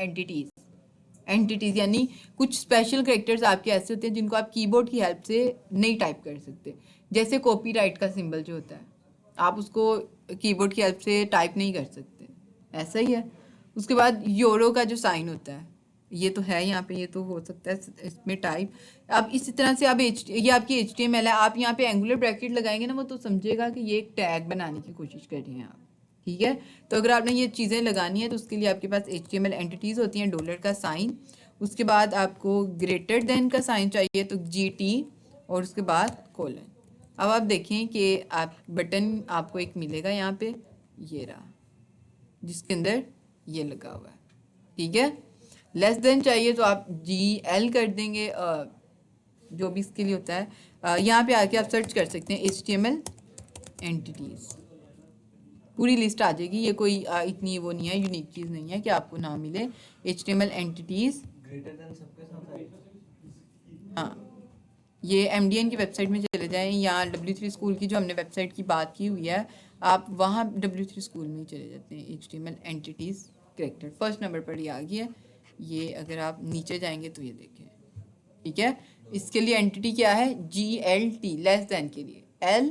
[SPEAKER 1] एंटिटीज़, यानी कुछ स्पेशल कैरेक्टर्स आपके ऐसे होते हैं जिनको आप कीबोर्ड की हेल्प से नहीं टाइप कर सकते। जैसे कॉपीराइट का सिंबल जो होता है, आप उसको कीबोर्ड की हेल्प से टाइप नहीं कर सकते, ऐसा ही है। उसके बाद यूरो का जो साइन होता है, ये तो है यहाँ पे, ये तो हो सकता है इसमें टाइप। अब इसी तरह से आप ये आपकी HTML है, आप यहाँ पे एंगुलर ब्रैकेट लगाएंगे ना, वो तो समझेगा कि ये एक टैग बनाने की कोशिश कर रहे हैं आप, ठीक है। तो अगर आपने ये चीज़ें लगानी है तो उसके लिए आपके पास HTML एंटिटीज़ होती हैं, डॉलर का साइन, उसके बाद आपको ग्रेटर देन का साइन चाहिए तो GT और उसके बाद कोलन। अब आप देखें कि आप बटन आपको एक मिलेगा यहाँ पे, ये रहा, जिसके अंदर ये लगा हुआ है, ठीक है। लेस देन चाहिए तो आप GL कर देंगे, जो भी इसके लिए होता है। यहाँ पे आके आप सर्च कर सकते हैं HTML एंटिटीज़, पूरी लिस्ट आ जाएगी। ये कोई इतनी वो नहीं है, यूनिक चीज़ नहीं है कि आपको ना मिले। HTML एंटिटीज़
[SPEAKER 4] ग्रेटर देन सबके साथ आएगा।
[SPEAKER 1] हाँ, ये MDN की वेबसाइट में चले जाएं, या W3 स्कूल की जो हमने वेबसाइट की बात की हुई है, आप वहाँ W3 स्कूल में ही चले जाते हैं। HTML entities character first number पर ये आ गया है। ये अगर आप नीचे जाएंगे तो ये देखें, ठीक है। इसके लिए एंटिटी क्या है, GLT, लेस देन के लिए L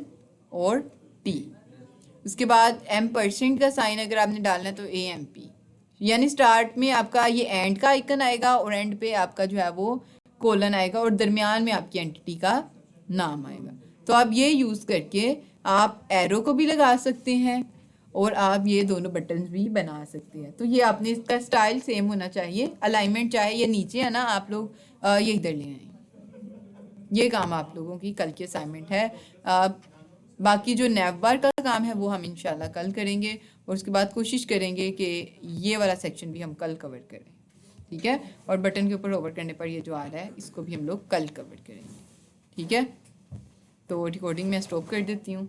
[SPEAKER 1] और T। उसके बाद M% का साइन अगर आपने डालना है तो AMP, यानी स्टार्ट में आपका ये एंड का आइकन आएगा और एंड पे आपका जो है वो कोलन आएगा और दरमियान में आपकी एंटिटी का नाम आएगा। तो आप ये यूज़ करके आप एरो को भी लगा सकते हैं और आप ये दोनों बटन्स भी बना सकते हैं। तो ये आपने इसका स्टाइल सेम होना चाहिए, अलाइनमेंट चाहे ये नीचे है ना, आप लोग ये इधर ले आए। ये काम आप लोगों की कल की असाइनमेंट है। बाकी जो नैवबार का काम है वो हम इंशाल्लाह कल करेंगे और उसके बाद कोशिश करेंगे कि ये वाला सेक्शन भी हम कल कवर करें, ठीक है। और बटन के ऊपर होवर करने पर ये जो आ रहा है इसको भी हम लोग कल कवर करेंगे, ठीक है। तो रिकॉर्डिंग मैं स्टॉप कर देती हूँ।